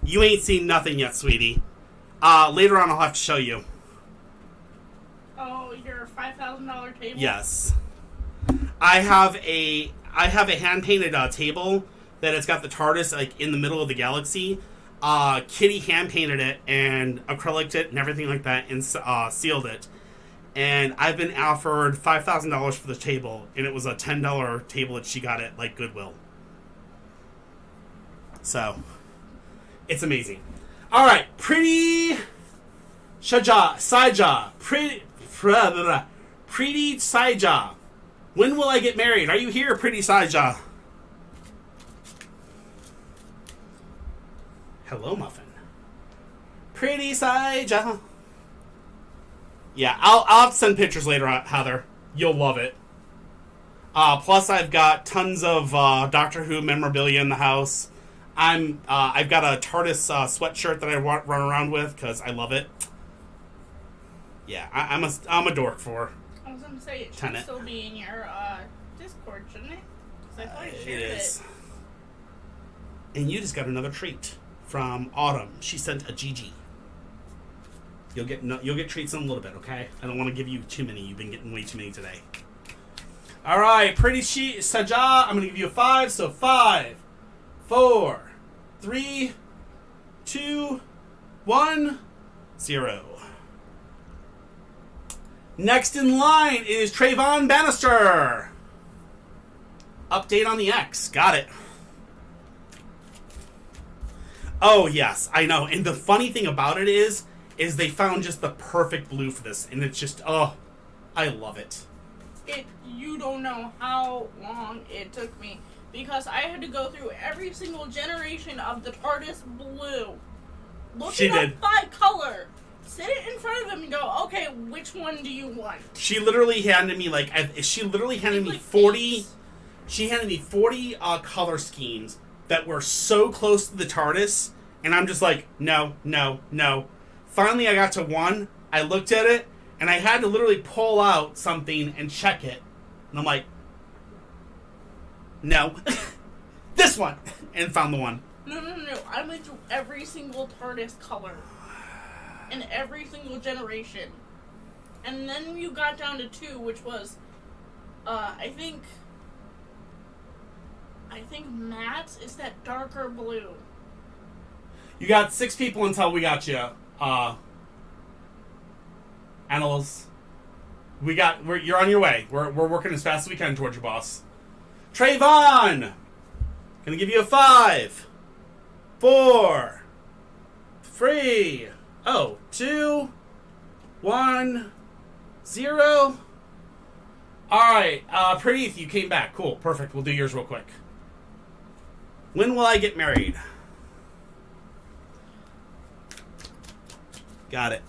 you ain't seen nothing yet, sweetie. Later on I'll have to show you. Oh, your $5,000 table? Yes. I have a hand-painted table that it's got the TARDIS like in the middle of the galaxy. Kitty hand-painted it and acryliced it and everything like that and sealed it. And I've been offered $5,000 for the table, and it was a $10 table that she got at like Goodwill. So, it's amazing. All right, pretty Saija, pretty Saija. When will I get married? Are you here, pretty Saija? Hello, Muffin. Pretty Saija. Yeah, I'll have to send pictures later, Heather. You'll love it. Plus, I've got tons of Doctor Who memorabilia in the house. I've got a TARDIS sweatshirt that I run around with because I love it. Yeah, I'm a dork for. I was gonna say it should Tenet. still be in your Discord, shouldn't it? 'Cause I thought you It shared is. And you just got another treat from Autumn. She sent a GG. You'll get treats in a little bit, okay? I don't want to give you too many. You've been getting way too many today. All right, Pretty Saja. I'm gonna give you a 5. So 5, 4, 3, 2, 1, 0. Next in line is Trayvon Bannister. Update on the X. Got it. Oh, yes, I know. And the funny thing about it is they found just the perfect blue for this. And it's just, oh, I love it. You don't know how long it took me. Because I had to go through every single generation of the TARDIS blue. Look it up by color. Sit it in front of him and go, okay, which one do you want? She literally handed me, like, she literally handed me 40... She handed me 40 color schemes that were so close to the TARDIS, and I'm just like, no, no, no. Finally, I got to one, I looked at it, and I had to literally pull out something and check it. And I'm like, no. This one! And found the one. No. I went through every single TARDIS color. In every single generation. And then you got down to 2, which was, I think Matt's is that darker blue. You got 6 people until we got you. Annals. You're on your way. We're working as fast as we can towards you, boss. Trayvon! Gonna give you a 5, 4, 3, 2, 1, 0. Alright, Pradeeth, you came back. Cool, perfect. We'll do yours real quick. When will I get married? Got it.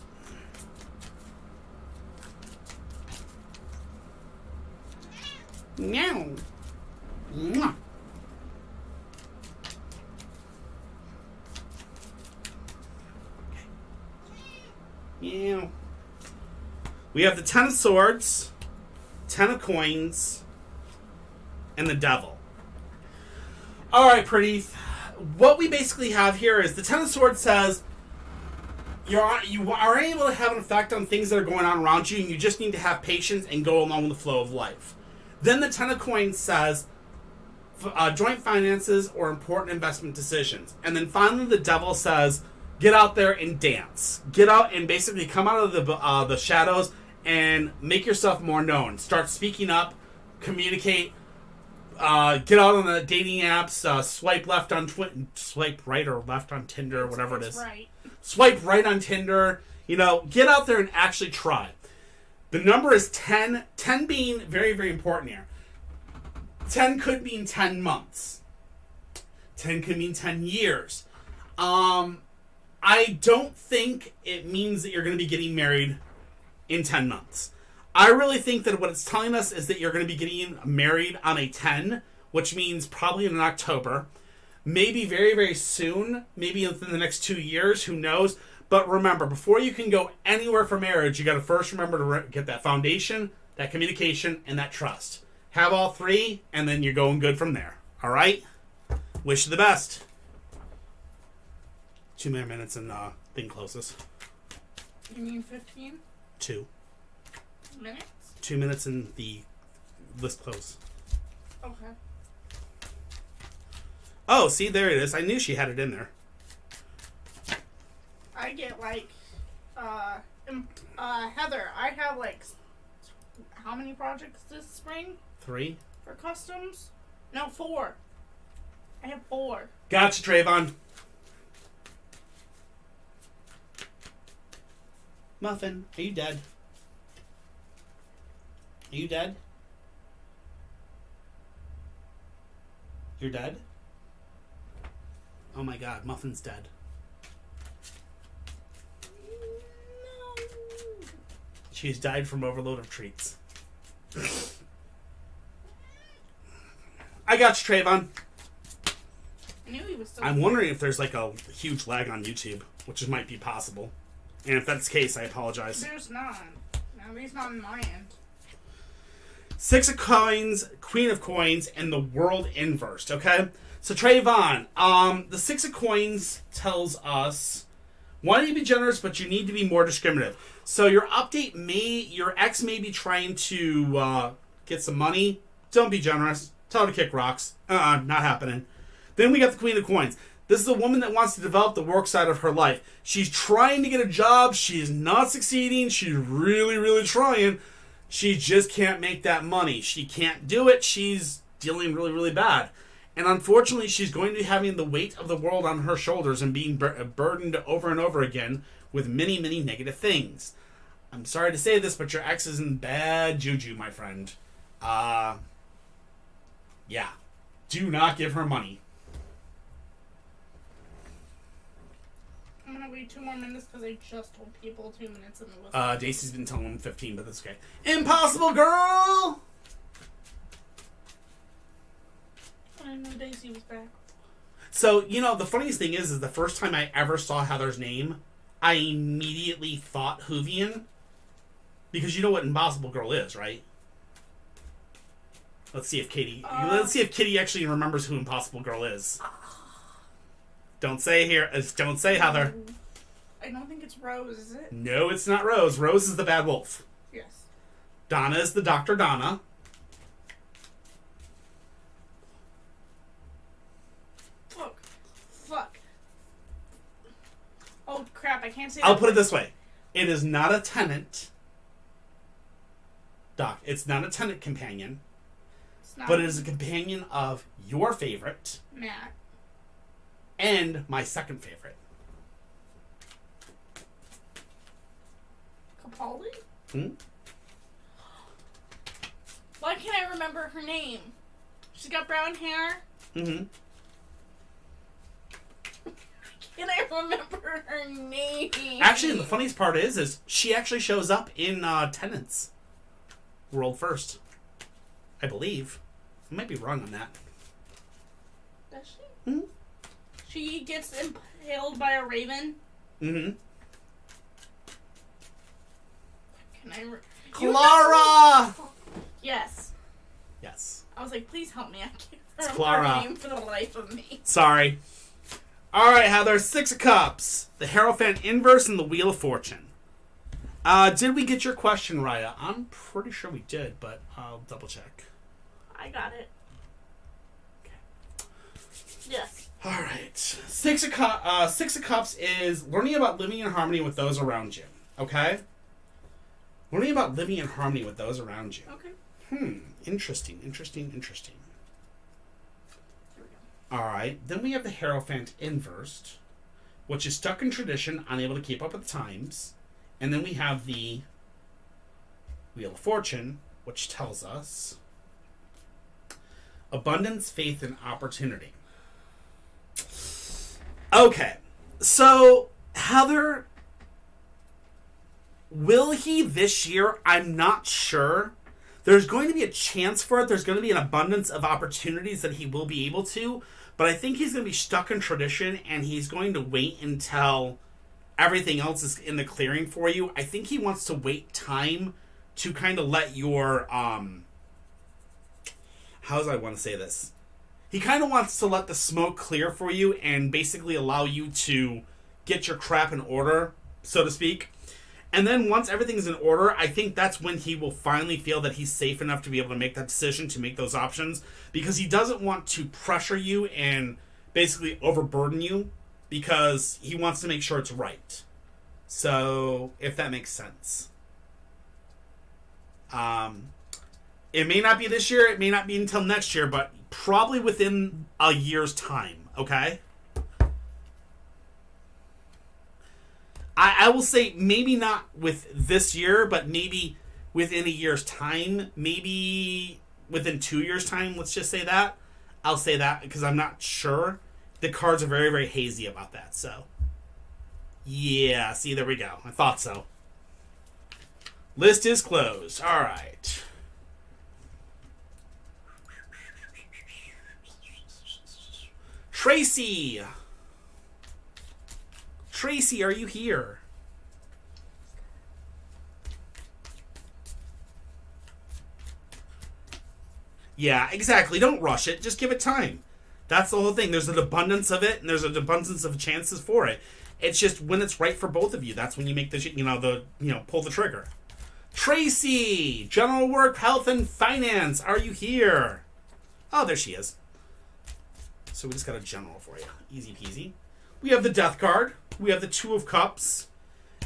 Meow. Mwah. Yeah. We have the 10 of Swords, 10 of Coins, and the Devil. Alright, Pradeeth. What we basically have here is the 10 of Swords says you are able to have an effect on things that are going on around you, and you just need to have patience and go along with the flow of life. Then the 10 of Coins says joint finances or important investment decisions. And then finally the Devil says get out there and dance. Get out and basically come out of the shadows and make yourself more known. Start speaking up, communicate, get out on the dating apps, swipe left on swipe right or left on Tinder, whatever it is. Right. Swipe right on Tinder. Get out there and actually try. The number is 10. 10 being very, very important here. 10 could mean 10 months. 10 could mean 10 years. I don't think it means that you're going to be getting married in 10 months. I really think that what it's telling us is that you're going to be getting married on a 10, which means probably in October. Maybe very, very soon. Maybe within the next 2 years. Who knows? But remember, before you can go anywhere for marriage, you got to first remember to get that foundation, that communication, and that trust. Have all 3, and then you're going good from there. All right? Wish you the best. 2 more minutes and thing closes. You mean 15 2 minutes? 2 minutes and the list close. Okay. Oh, see, there it is. I knew she had it in there. I get Heather, I have how many projects this spring 3. for customs? No, 4. I have 4. Gotcha, Trayvon. Muffin, are you dead? Are you dead? You're dead? Oh my god, Muffin's dead. No. She's died from overload of treats. got you, Trayvon. I knew he was so I'm wondering if there's like a huge lag on YouTube, which might be possible. And if that's the case, I apologize. There's not. At least not on my end. 6 of coins, Queen of coins, and the world inversed, okay? So, Trayvon, the 6 of coins tells us, want to be generous, but you need to be more discriminative. So, your ex may be trying to get some money. Don't be generous. Tell her to kick rocks. Not happening. Then we got the Queen of coins. This is a woman that wants to develop the work side of her life. She's trying to get a job. She's not succeeding. She's really, really trying. She just can't make that money. She can't do it. She's dealing really, really bad. And unfortunately, she's going to be having the weight of the world on her shoulders and being burdened over and over again with many, many negative things. I'm sorry to say this, but your ex is in bad juju, my friend. Yeah. Do not give her money. I'm gonna wait 2 more minutes because I just told people 2 minutes and it was. Daisy's been telling them 15, but that's okay. Impossible Girl! I didn't know Daisy was back. So, the funniest thing is the first time I ever saw Heather's name, I immediately thought Hoovian. Because you know what Impossible Girl is, right? Let's see if Kitty actually remembers who Impossible Girl is. Don't say Heather. I don't think it's Rose, is it? No, it's not Rose. Rose is the bad wolf. Yes. Donna is the Dr. Donna. Fuck. Oh, crap, I can't say I'll that put it this way. It is not a tenant. Doc, it's not a tenant companion. It's not But it is a companion of your favorite. Matt. And my second favorite. Capaldi? Hmm? Why can't I remember her name? She's got brown hair. Mm-hmm. Can I remember her name? Actually, the funniest part is she actually shows up in Tenants World First. I believe. I might be wrong on that. Does she? Mm-hmm. She gets impaled by a raven. Mm-hmm. Can I... Clara! Yes. Yes. I was like, please help me. I can't It's remember Clara. her name for the life of me. Sorry. Alright, Heather. 6 of Cups. The Hierophant Inverse and the Wheel of Fortune. Did we get your question, Raya? I'm pretty sure we did, but I'll double check. I got it. Okay. Yes. Alright. 6 of Cups is learning about living in harmony with those around you. Okay? Learning about living in harmony with those around you. Okay. Interesting. Here we go. Alright. Then we have the Hierophant Inversed, which is stuck in tradition, unable to keep up with the times. And then we have the Wheel of Fortune, which tells us abundance, faith, and opportunity. Okay. So, Heather, will he this year? I'm not sure. There's going to be a chance for it. There's going to be an abundance of opportunities that he will be able to. But I think he's going to be stuck in tradition, and he's going to wait until everything else is in the clearing for you. I think he wants to wait time to kind of let your, how do I want to say this? He kind of wants to let the smoke clear for you and basically allow you to get your crap in order, so to speak. And then once everything's in order, I think that's when he will finally feel that he's safe enough to be able to make that decision, to make those options, because he doesn't want to pressure you and basically overburden you, because he wants to make sure it's right. So, if that makes sense. It may not be this year, it may not be until next year, but probably within a year's time, okay? I will say maybe not with this year, but maybe within a year's time, maybe within 2 years' time, let's just say that. I'll say that because I'm not sure. The cards are very, very hazy about that, so. Yeah, see, there we go. I thought so. List is closed. All right. Tracy! Tracy, are you here? Yeah, exactly. Don't rush it. Just give it time. That's the whole thing. There's an abundance of it, and there's an abundance of chances for it. It's just when it's right for both of you. That's when you make the, pull the trigger. Tracy! General work, health, and finance. Are you here? Oh, there she is. So we just got a general for you. Easy peasy. We have the death card. We have the 2 of cups.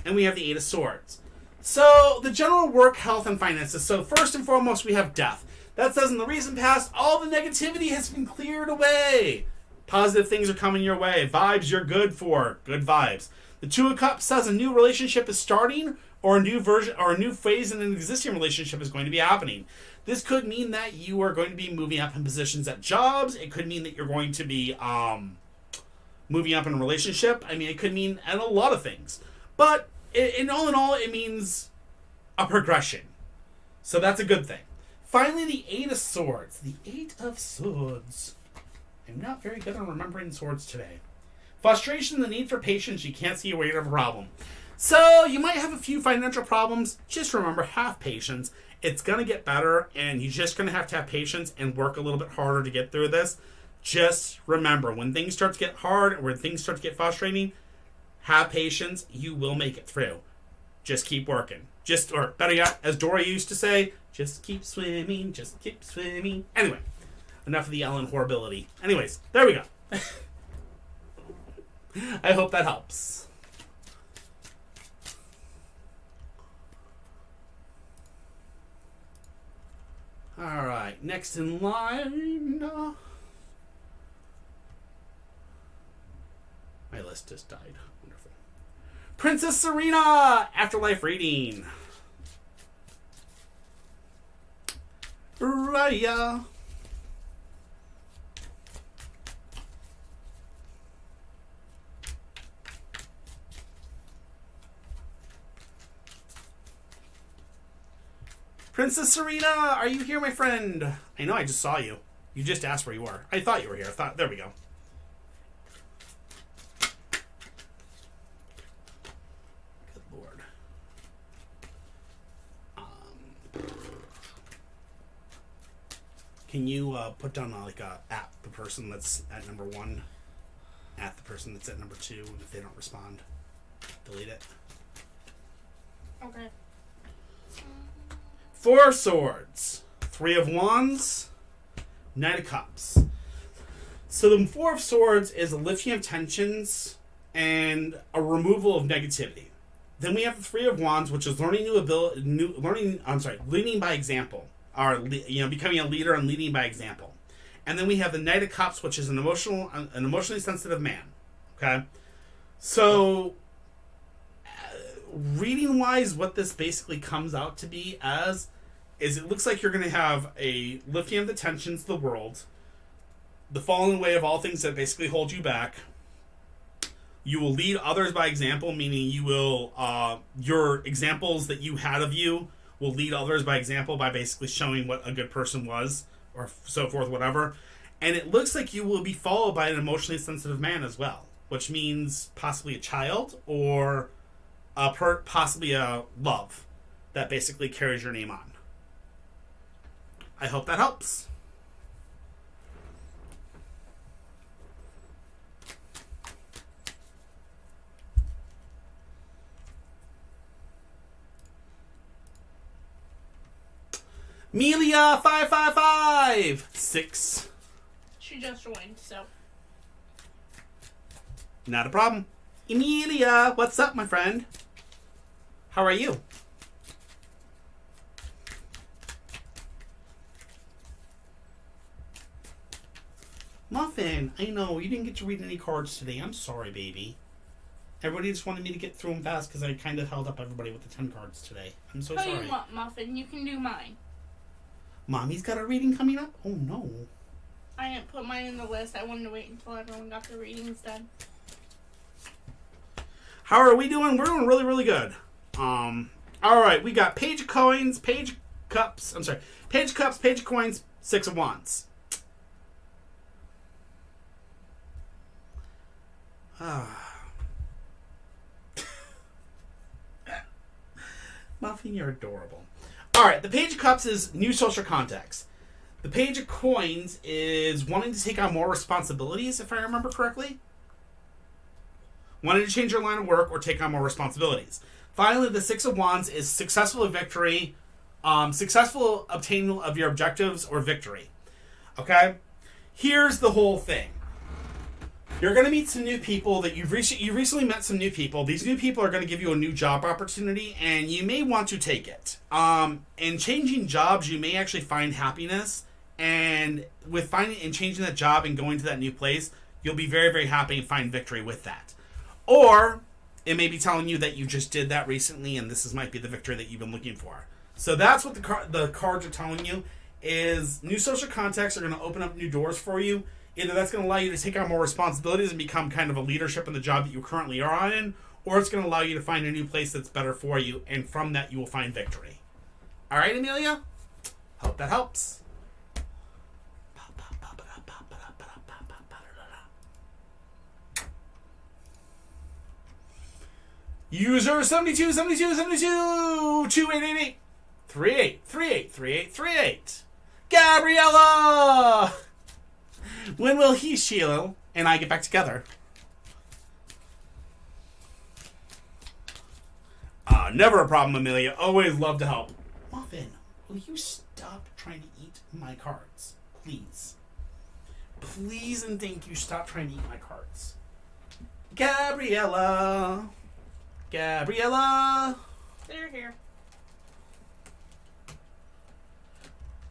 And we have the 8 of swords. So the general work, health, and finances. So first and foremost, we have death. That says in the recent past, all the negativity has been cleared away. Positive things are coming your way. Vibes you're good for. Good vibes. The 2 of cups says a new relationship is starting, or a new version or a new phase in an existing relationship is going to be happening. This could mean that you are going to be moving up in positions at jobs. It could mean that you're going to be moving up in a relationship. I mean, it could mean a lot of things. But in all, it means a progression. So that's a good thing. Finally, the 8 of swords. The 8 of swords. I'm not very good on remembering swords today. Frustration, the need for patience. You can't see a way to have a problem. So you might have a few financial problems. Just remember, have patience. It's going to get better, and you're just going to have patience and work a little bit harder to get through this. Just remember, when things start to get hard, or when things start to get frustrating, have patience. You will make it through. Just keep working. Or better yet, as Dory used to say, just keep swimming, just keep swimming. Anyway, enough of the Ellen horribility. Anyways, there we go. I hope that helps. Alright, next in line. My list just died. Wonderful. Princess Serena! Afterlife reading. Raya. Princess Serena, are you here, my friend? I know I just saw you. You just asked where you were. I thought you were here. There we go. Good Lord. Can you put down at the person that's at number 1, at the person that's at number 2, and if they don't respond, delete it. Okay. 4 of swords, 3 of wands, 9 of cups. So the 4 of swords is a lifting of tensions and a removal of negativity. Then we have the 3 of wands, which is learning leading by example, or becoming a leader and leading by example. And then we have the Knight of Cups, which is an emotionally sensitive man. Okay, so reading wise, what this basically comes out to be as is it looks like you're going to have a lifting of the tensions of the world, the falling away of all things that basically hold you back. You will lead others by example, meaning you will your examples that you had of you will lead others by example by basically showing what a good person was, or so forth, whatever. And it looks like you will be followed by an emotionally sensitive man as well, which means possibly a child or possibly a love that basically carries your name on. I hope that helps. Melia 555 6. She just joined, so. Not a problem. Emilia, what's up, my friend? How are you? Muffin, I know, you didn't get to read any cards today. I'm sorry, baby. Everybody just wanted me to get through them fast because I kind of held up everybody with the 10 cards today. I'm so sorry. Tell you what, Muffin, you can do mine. Mommy's got a reading coming up? Oh, no. I didn't put mine in the list. I wanted to wait until everyone got their readings done. How are we doing? We're doing really, really good. Alright, we got Page of Coins, Page of Cups, Page of Coins, 6 of Wands. Muffin, you're adorable. Alright, the Page of Cups is new social contacts. The Page of Coins is wanting to take on more responsibilities, if I remember correctly. Wanting to change your line of work or take on more responsibilities. Finally, the Six of Wands is successful victory, successful obtaining of your objectives or victory. Okay? Here's the whole thing. You're going to meet some new people that you recently met some new people. These new people are going to give you a new job opportunity, and you may want to take it. In changing jobs, you may actually find happiness, and with finding and changing that job and going to that new place, you'll be very, very happy and find victory with that. Or it may be telling you that you just did that recently, and might be the victory that you've been looking for. So that's what the cards are telling you, is new social contacts are going to open up new doors for you. Either that's going to allow you to take on more responsibilities and become kind of a leadership in the job that you currently are in, or it's going to allow you to find a new place that's better for you, and from that you will find victory. All right, Amelia? Hope that helps. User 727272 2888 38383838. Gabriella! When will he, Sheila, and I get back together? Never a problem, Amelia. Always love to help. Muffin, will you stop trying to eat my cards? Please. Please and thank you, stop trying to eat my cards. Gabriella. Gabriella. They're here.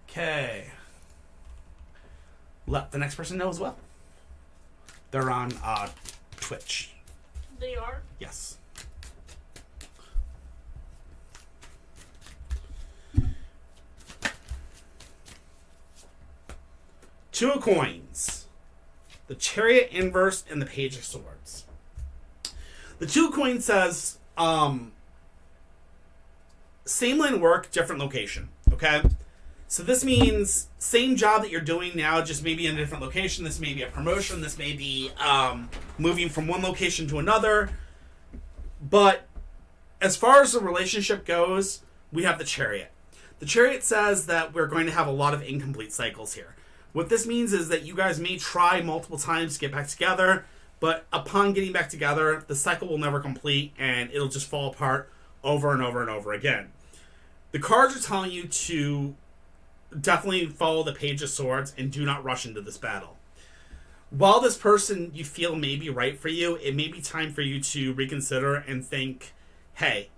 Okay. Let the next person know as well. They're on Twitch. They are? Yes. Two of Coins. The Chariot inverse and the Page of Swords. The Two of Coins says, same line of work, different location. Okay? So this means same job that you're doing now, just maybe in a different location. This may be a promotion. This may be moving from one location to another. But as far as the relationship goes, we have the Chariot. The Chariot says that we're going to have a lot of incomplete cycles here. What this means is that you guys may try multiple times to get back together, but upon getting back together, the cycle will never complete, and it'll just fall apart over and over and over again. The cards are telling you to definitely follow the Page of Swords and do not rush into this battle. While this person you feel may be right for you, it may be time for you to reconsider and think, hey,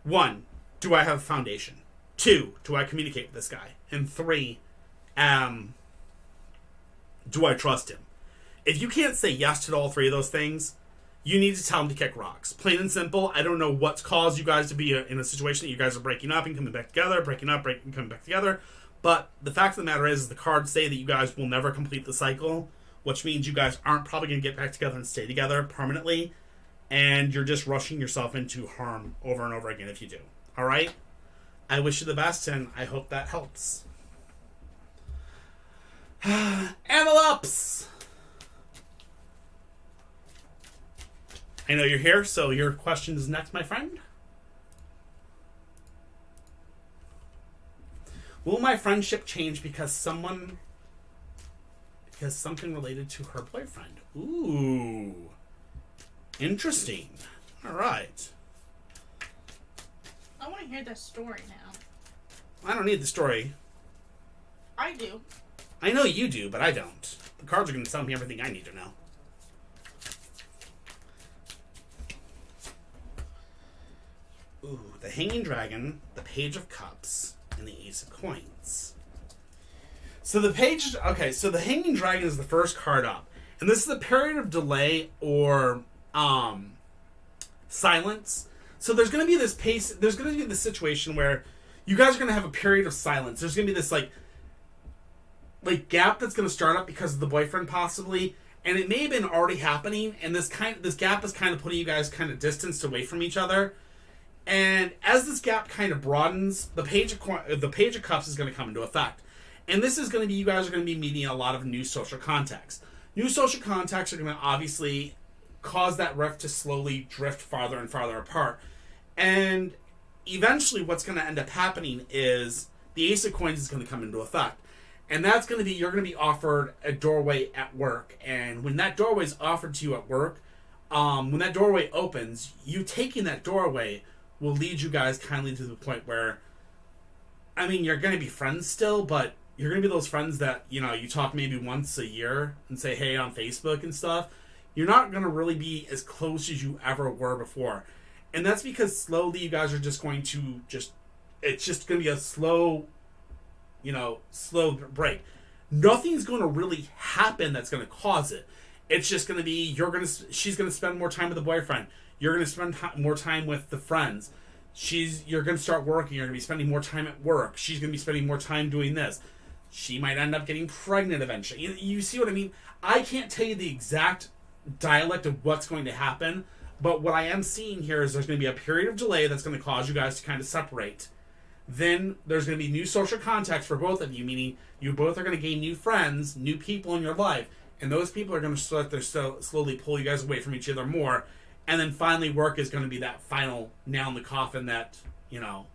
1, do I have a foundation? 2, do I communicate with this guy? And 3, do I trust him? If you can't say yes to all 3 of those things, you need to tell him to kick rocks. Plain and simple. I don't know what's caused you guys to be in a situation that you guys are breaking up and coming back together, breaking up, coming back together. But the fact of the matter is the cards say that you guys will never complete the cycle, which means you guys aren't probably going to get back together and stay together permanently, and you're just rushing yourself into harm over and over again if you do. All right? I wish you the best, and I hope that helps. Envelopes! I know you're here, so your question is next, my friend. Will my friendship change because something related to her boyfriend? Ooh. Interesting. All right. I want to hear the story now. I don't need the story. I do. I know you do, but I don't. The cards are going to tell me everything I need to know. Ooh, the Hanging Dragon, the Page of Cups, and the Ace of Coins. So the Hanging Dragon is the first card up. And this is a period of delay or silence. So there's going to be this situation where you guys are going to have a period of silence. There's going to be this like gap that's going to start up because of the boyfriend possibly, and it may have been already happening, and this gap is kind of putting you guys kind of distanced away from each other. And as this gap kind of broadens, the Page of Cups is going to come into effect. And this is going to be, you guys are going to be meeting a lot of new social contacts. New social contacts are going to obviously cause that rift to slowly drift farther and farther apart. And eventually what's going to end up happening is the Ace of Coins is going to come into effect. And that's going to be, you're going to be offered a doorway at work. And when that doorway is offered to you at work, when that doorway opens, you taking that doorway will lead you guys kindly to the point where, I mean, you're going to be friends still, but you're going to be those friends that, you know, you talk maybe once a year and say, hey, on Facebook and stuff. You're not going to really be as close as you ever were before. And that's because slowly you guys are just going to it's just going to be a slow break. Nothing's going to really happen that's going to cause it. It's just going to be, she's going to spend more time with the boyfriend. You're going to spend more time with the friends. You're going to start working. You're going to be spending more time at work. She's going to be spending more time doing this. She might end up getting pregnant eventually. You see what I mean? I can't tell you the exact dialect of what's going to happen, but what I am seeing here is there's going to be a period of delay that's going to cause you guys to kind of separate. Then there's going to be new social contacts for both of you, meaning you both are going to gain new friends, new people in your life, and those people are going to start to slowly pull you guys away from each other more. And then finally work is going to be that final nail in the coffin that, you know,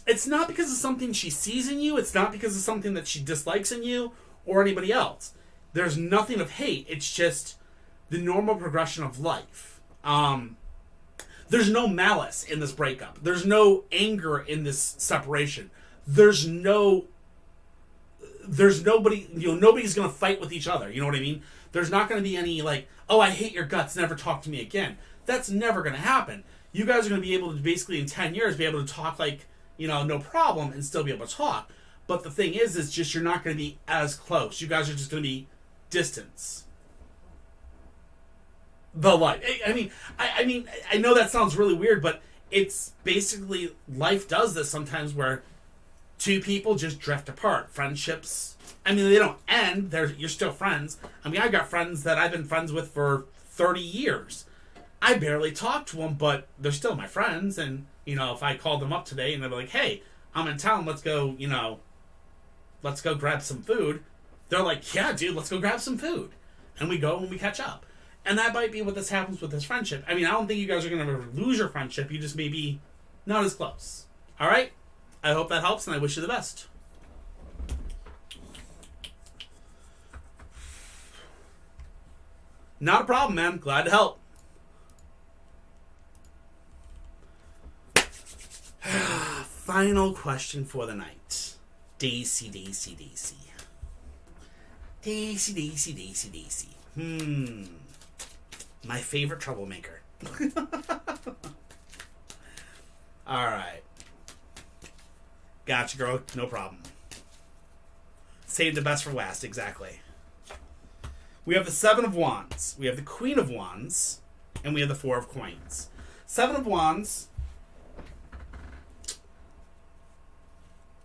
it's not because of something she sees in you, it's not because of something that she dislikes in you or anybody else. There's nothing of hate. It's just the normal progression of life. There's no malice in this breakup. There's no anger in this separation. There's nobody, nobody's going to fight with each other. You know what I mean? There's not going to be any like, oh, I hate your guts, never talk to me again. That's never going to happen. You guys are going to be able to basically in 10 years be able to talk like, you know, no problem and still be able to talk. But the thing is just you're not going to be as close. You guys are just going to be distance. The life. I mean, I know that sounds really weird, but it's basically life does this sometimes where two people just drift apart. Friendships, I mean, they don't end. You're still friends. I mean, I've got friends that I've been friends with for 30 years. I barely talk to them, but they're still my friends. And, you know, if I called them up today and they're like, hey, I'm in town, let's go grab some food. They're like, yeah, dude, let's go grab some food. And we go and we catch up. And that might be what this happens with this friendship. I mean, I don't think you guys are going to lose your friendship. You just may be not as close. All right? I hope that helps, and I wish you the best. Not a problem, man. Glad to help. Final question for the night. Daisy. My favorite troublemaker. Alright. Gotcha, girl. No problem. Save the best for last, exactly. We have the Seven of Wands. We have the Queen of Wands. And we have the Four of Coins. Seven of Wands.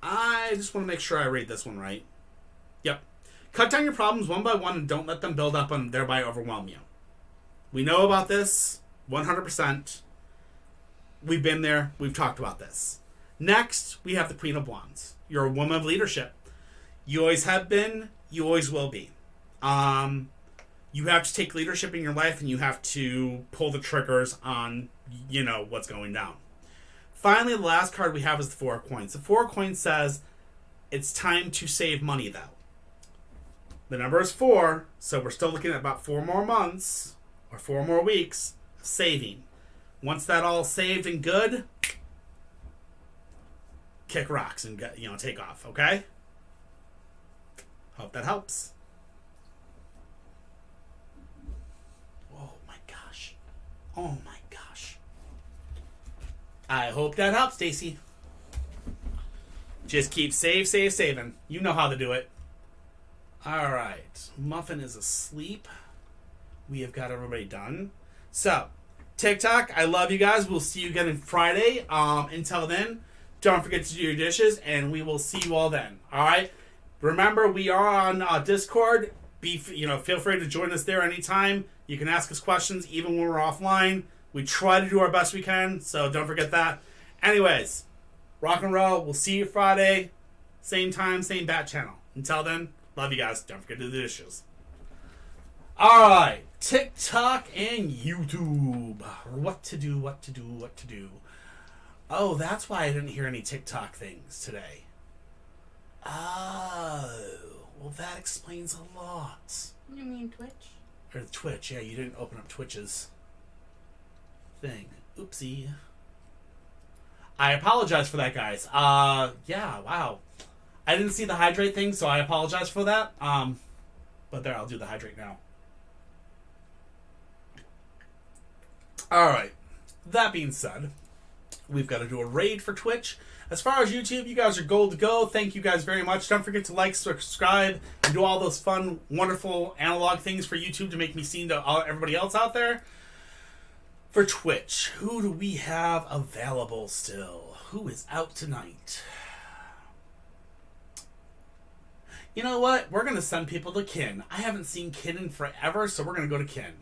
I just want to make sure I read this one right. Yep. Cut down your problems one by one and don't let them build up and thereby overwhelm you. We know about this 100%. We've been there. We've talked about this. Next, we have the Queen of Wands. You're a woman of leadership. You always have been. You always will be. You have to take leadership in your life and you have to pull the triggers on, you know, what's going down. Finally, the last card we have is the Four of Coins. The Four of Coins says it's time to save money, though. The number is 4, so we're still looking at about 4 more months or 4 more weeks of saving. Once that all saved and good, kick rocks and take off, okay? Hope that helps. Oh my gosh. Oh my gosh. I hope that helps, Stacy. Just keep saving. You know how to do it. Alright. Muffin is asleep. We have got everybody done. So, TikTok, I love you guys. We'll see you again on Friday. Until then, don't forget to do your dishes, and we will see you all then. Alright? Remember, we are on Discord. Feel free to join us there anytime. You can ask us questions even when we're offline. We try to do our best we can, so don't forget that. Anyways, rock and roll. We'll see you Friday. Same time, same bat channel. Until then, love you guys. Don't forget to do the dishes. All right, TikTok and YouTube. What to do? What to do? What to do? Oh, that's why I didn't hear any TikTok things today. Oh, well, that explains a lot. You mean Twitch? Or Twitch, yeah, you didn't open up Twitch's thing. Oopsie. I apologize for that, guys. Yeah, wow. I didn't see the hydrate thing, so I apologize for that. But there, I'll do the hydrate now. Alright. That being said, we've got to do a raid for Twitch. As far as YouTube, you guys are gold to go. Thank you guys very much. Don't forget to like, subscribe, and do all those fun, wonderful analog things for YouTube to make me seen to everybody else out there. For Twitch, who do we have available still? Who is out tonight? You know what? We're going to send people to Kin. I haven't seen Kin in forever, so we're going to go to Kin.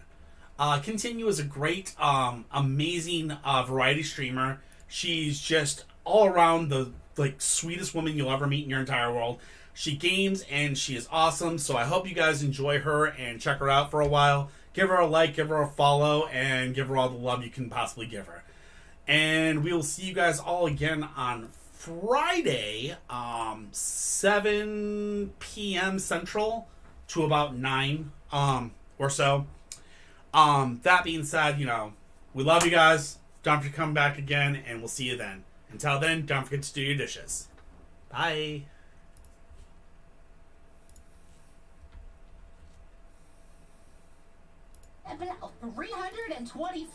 Continue is a great, amazing variety streamer. She's just all around the sweetest woman you'll ever meet in your entire world. She games and she is awesome. So I hope you guys enjoy her and check her out for a while. Give her a like, give her a follow, and give her all the love you can possibly give her. And we will see you guys all again on Friday, 7 p.m. Central to about 9 or so. That being said, we love you guys. Don't forget to come back again, and we'll see you then. Until then, don't forget to do your dishes. Bye. About 320